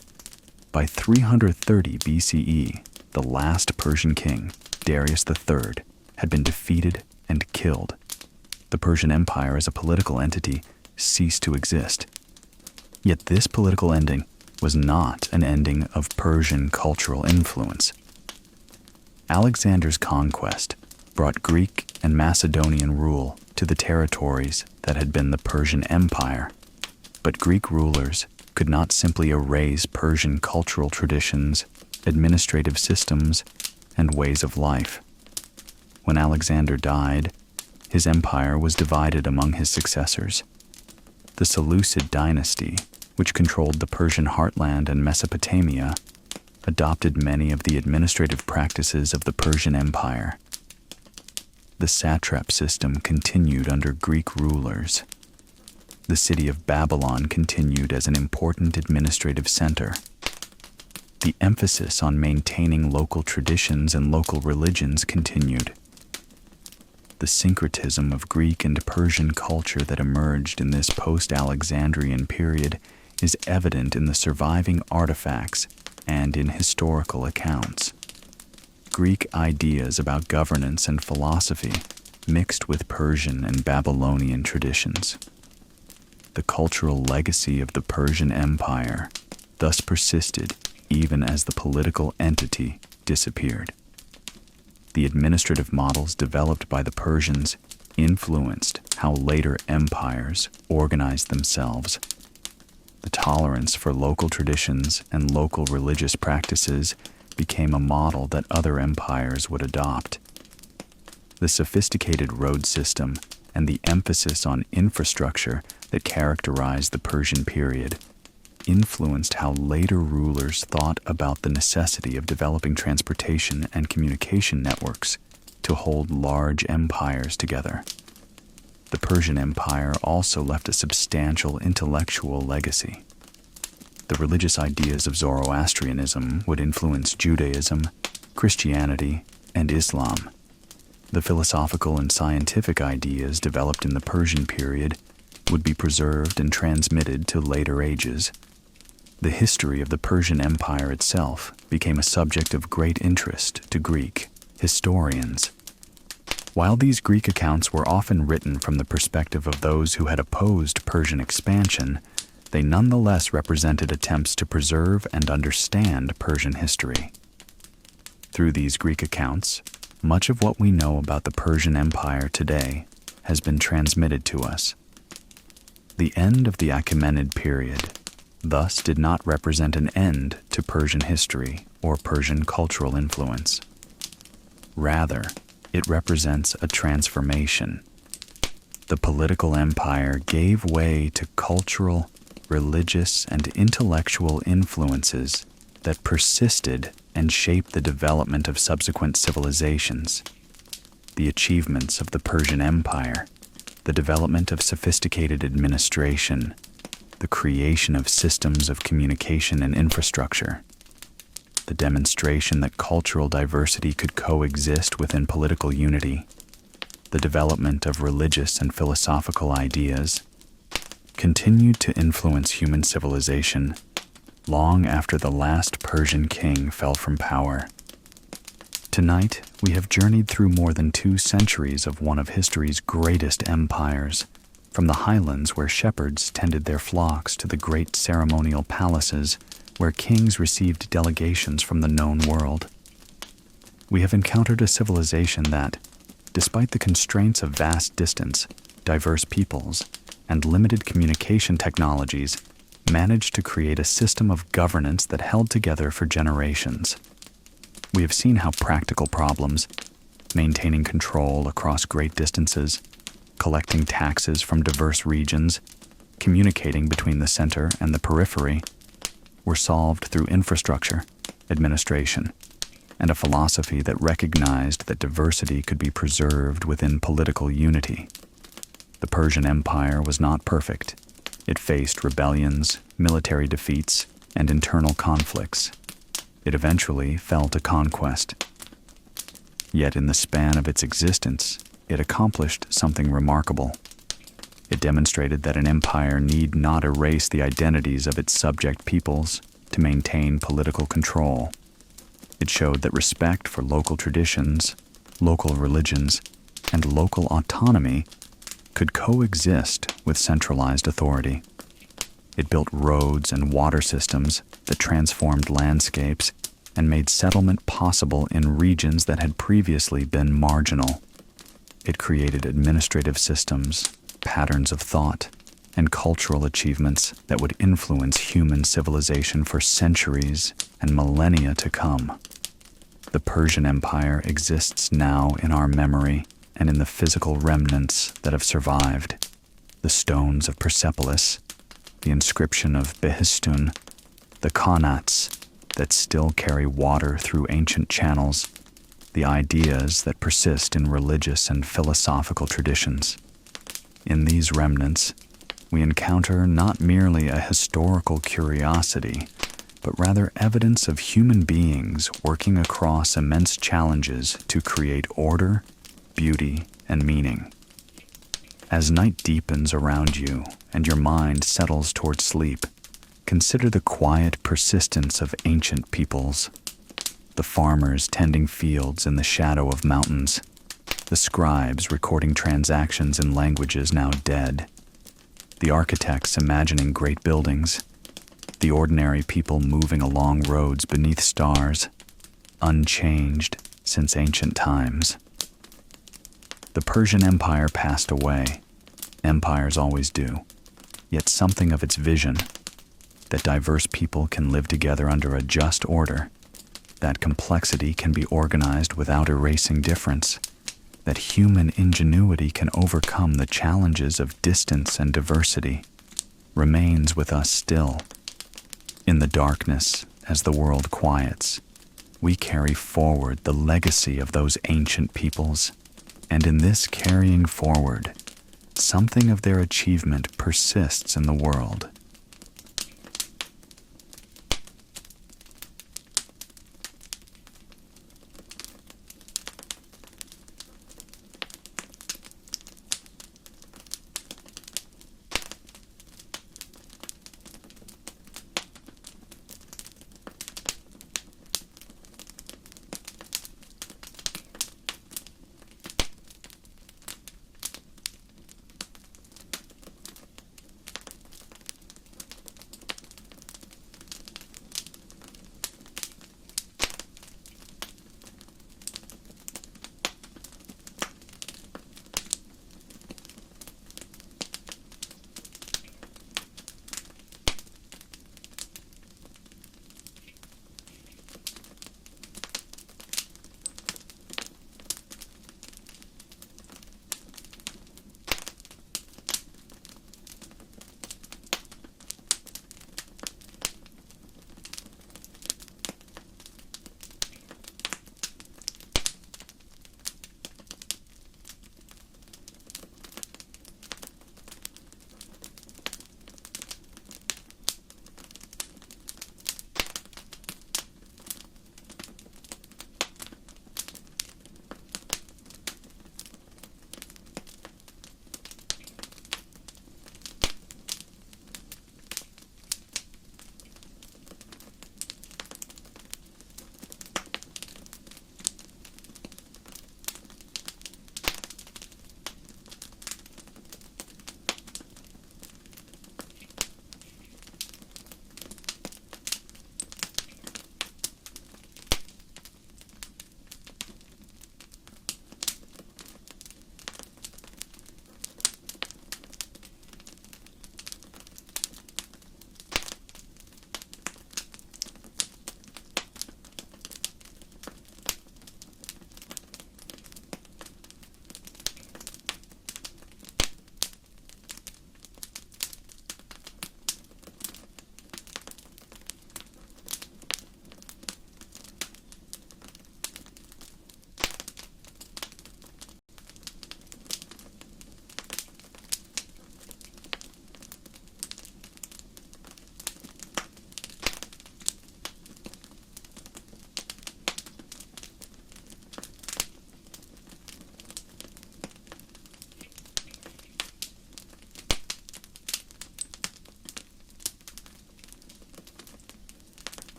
By 330 BCE, the last Persian king, Darius III, had been defeated and killed. The Persian Empire as a political entity ceased to exist. Yet this political ending was not an ending of Persian cultural influence. Alexander's conquest brought Greek and Macedonian rule to the territories that had been the Persian Empire, but Greek rulers could not simply erase Persian cultural traditions, administrative systems, and ways of life. When Alexander died, his empire was divided among his successors. The Seleucid dynasty, which controlled the Persian heartland and Mesopotamia, adopted many of the administrative practices of the Persian Empire. The satrap system continued under Greek rulers. The city of Babylon continued as an important administrative center. The emphasis on maintaining local traditions and local religions continued. The syncretism of Greek and Persian culture that emerged in this post-Alexandrian period is evident in the surviving artifacts and in historical accounts. Greek ideas about governance and philosophy mixed with Persian and Babylonian traditions. The cultural legacy of the Persian Empire thus persisted even as the political entity disappeared. The administrative models developed by the Persians influenced how later empires organized themselves. The tolerance for local traditions and local religious practices became a model that other empires would adopt. The sophisticated road system and the emphasis on infrastructure that characterized the Persian period influenced how later rulers thought about the necessity of developing transportation and communication networks to hold large empires together. The Persian Empire also left a substantial intellectual legacy. The religious ideas of Zoroastrianism would influence Judaism, Christianity, and Islam. The philosophical and scientific ideas developed in the Persian period would be preserved and transmitted to later ages. The history of the Persian Empire itself became a subject of great interest to Greek historians. While these Greek accounts were often written from the perspective of those who had opposed Persian expansion, they nonetheless represented attempts to preserve and understand Persian history. Through these Greek accounts, much of what we know about the Persian Empire today has been transmitted to us. The end of the Achaemenid period thus did not represent an end to Persian history or Persian cultural influence. Rather, it represents a transformation. The political empire gave way to cultural, religious, and intellectual influences that persisted and shaped the development of subsequent civilizations. The achievements of the Persian Empire, the development of sophisticated administration, the creation of systems of communication and infrastructure, the demonstration that cultural diversity could coexist within political unity, the development of religious and philosophical ideas, continued to influence human civilization long after the last Persian king fell from power. Tonight, we have journeyed through more than 2 centuries of one of history's greatest empires, from the highlands where shepherds tended their flocks to the great ceremonial palaces where kings received delegations from the known world. We have encountered a civilization that, despite the constraints of vast distance, diverse peoples, and limited communication technologies, managed to create a system of governance that held together for generations. We have seen how practical problems, maintaining control across great distances, collecting taxes from diverse regions, communicating between the center and the periphery, were solved through infrastructure, administration, and a philosophy that recognized that diversity could be preserved within political unity. The Persian Empire was not perfect. It faced rebellions, military defeats, and internal conflicts. It eventually fell to conquest. Yet in the span of its existence, it accomplished something remarkable. It demonstrated that an empire need not erase the identities of its subject peoples to maintain political control. It showed that respect for local traditions, local religions, and local autonomy could coexist with centralized authority. It built roads and water systems that transformed landscapes and made settlement possible in regions that had previously been marginal. It created administrative systems, patterns of thought, and cultural achievements that would influence human civilization for centuries and millennia to come. The Persian Empire exists now in our memory and in the physical remnants that have survived. The stones of Persepolis, the inscription of Behistun, the qanats that still carry water through ancient channels, the ideas that persist in religious and philosophical traditions. In these remnants, we encounter not merely a historical curiosity, but rather evidence of human beings working across immense challenges to create order, beauty, and meaning. As night deepens around you and your mind settles toward sleep, consider the quiet persistence of ancient peoples. The farmers tending fields in the shadow of mountains, the scribes recording transactions in languages now dead, the architects imagining great buildings, the ordinary people moving along roads beneath stars, unchanged since ancient times. The Persian Empire passed away. Empires always do. Yet something of its vision, that diverse people can live together under a just order, that complexity can be organized without erasing difference, that human ingenuity can overcome the challenges of distance and diversity, remains with us still. In the darkness, as the world quiets, we carry forward the legacy of those ancient peoples, and in this carrying forward, something of their achievement persists in the world.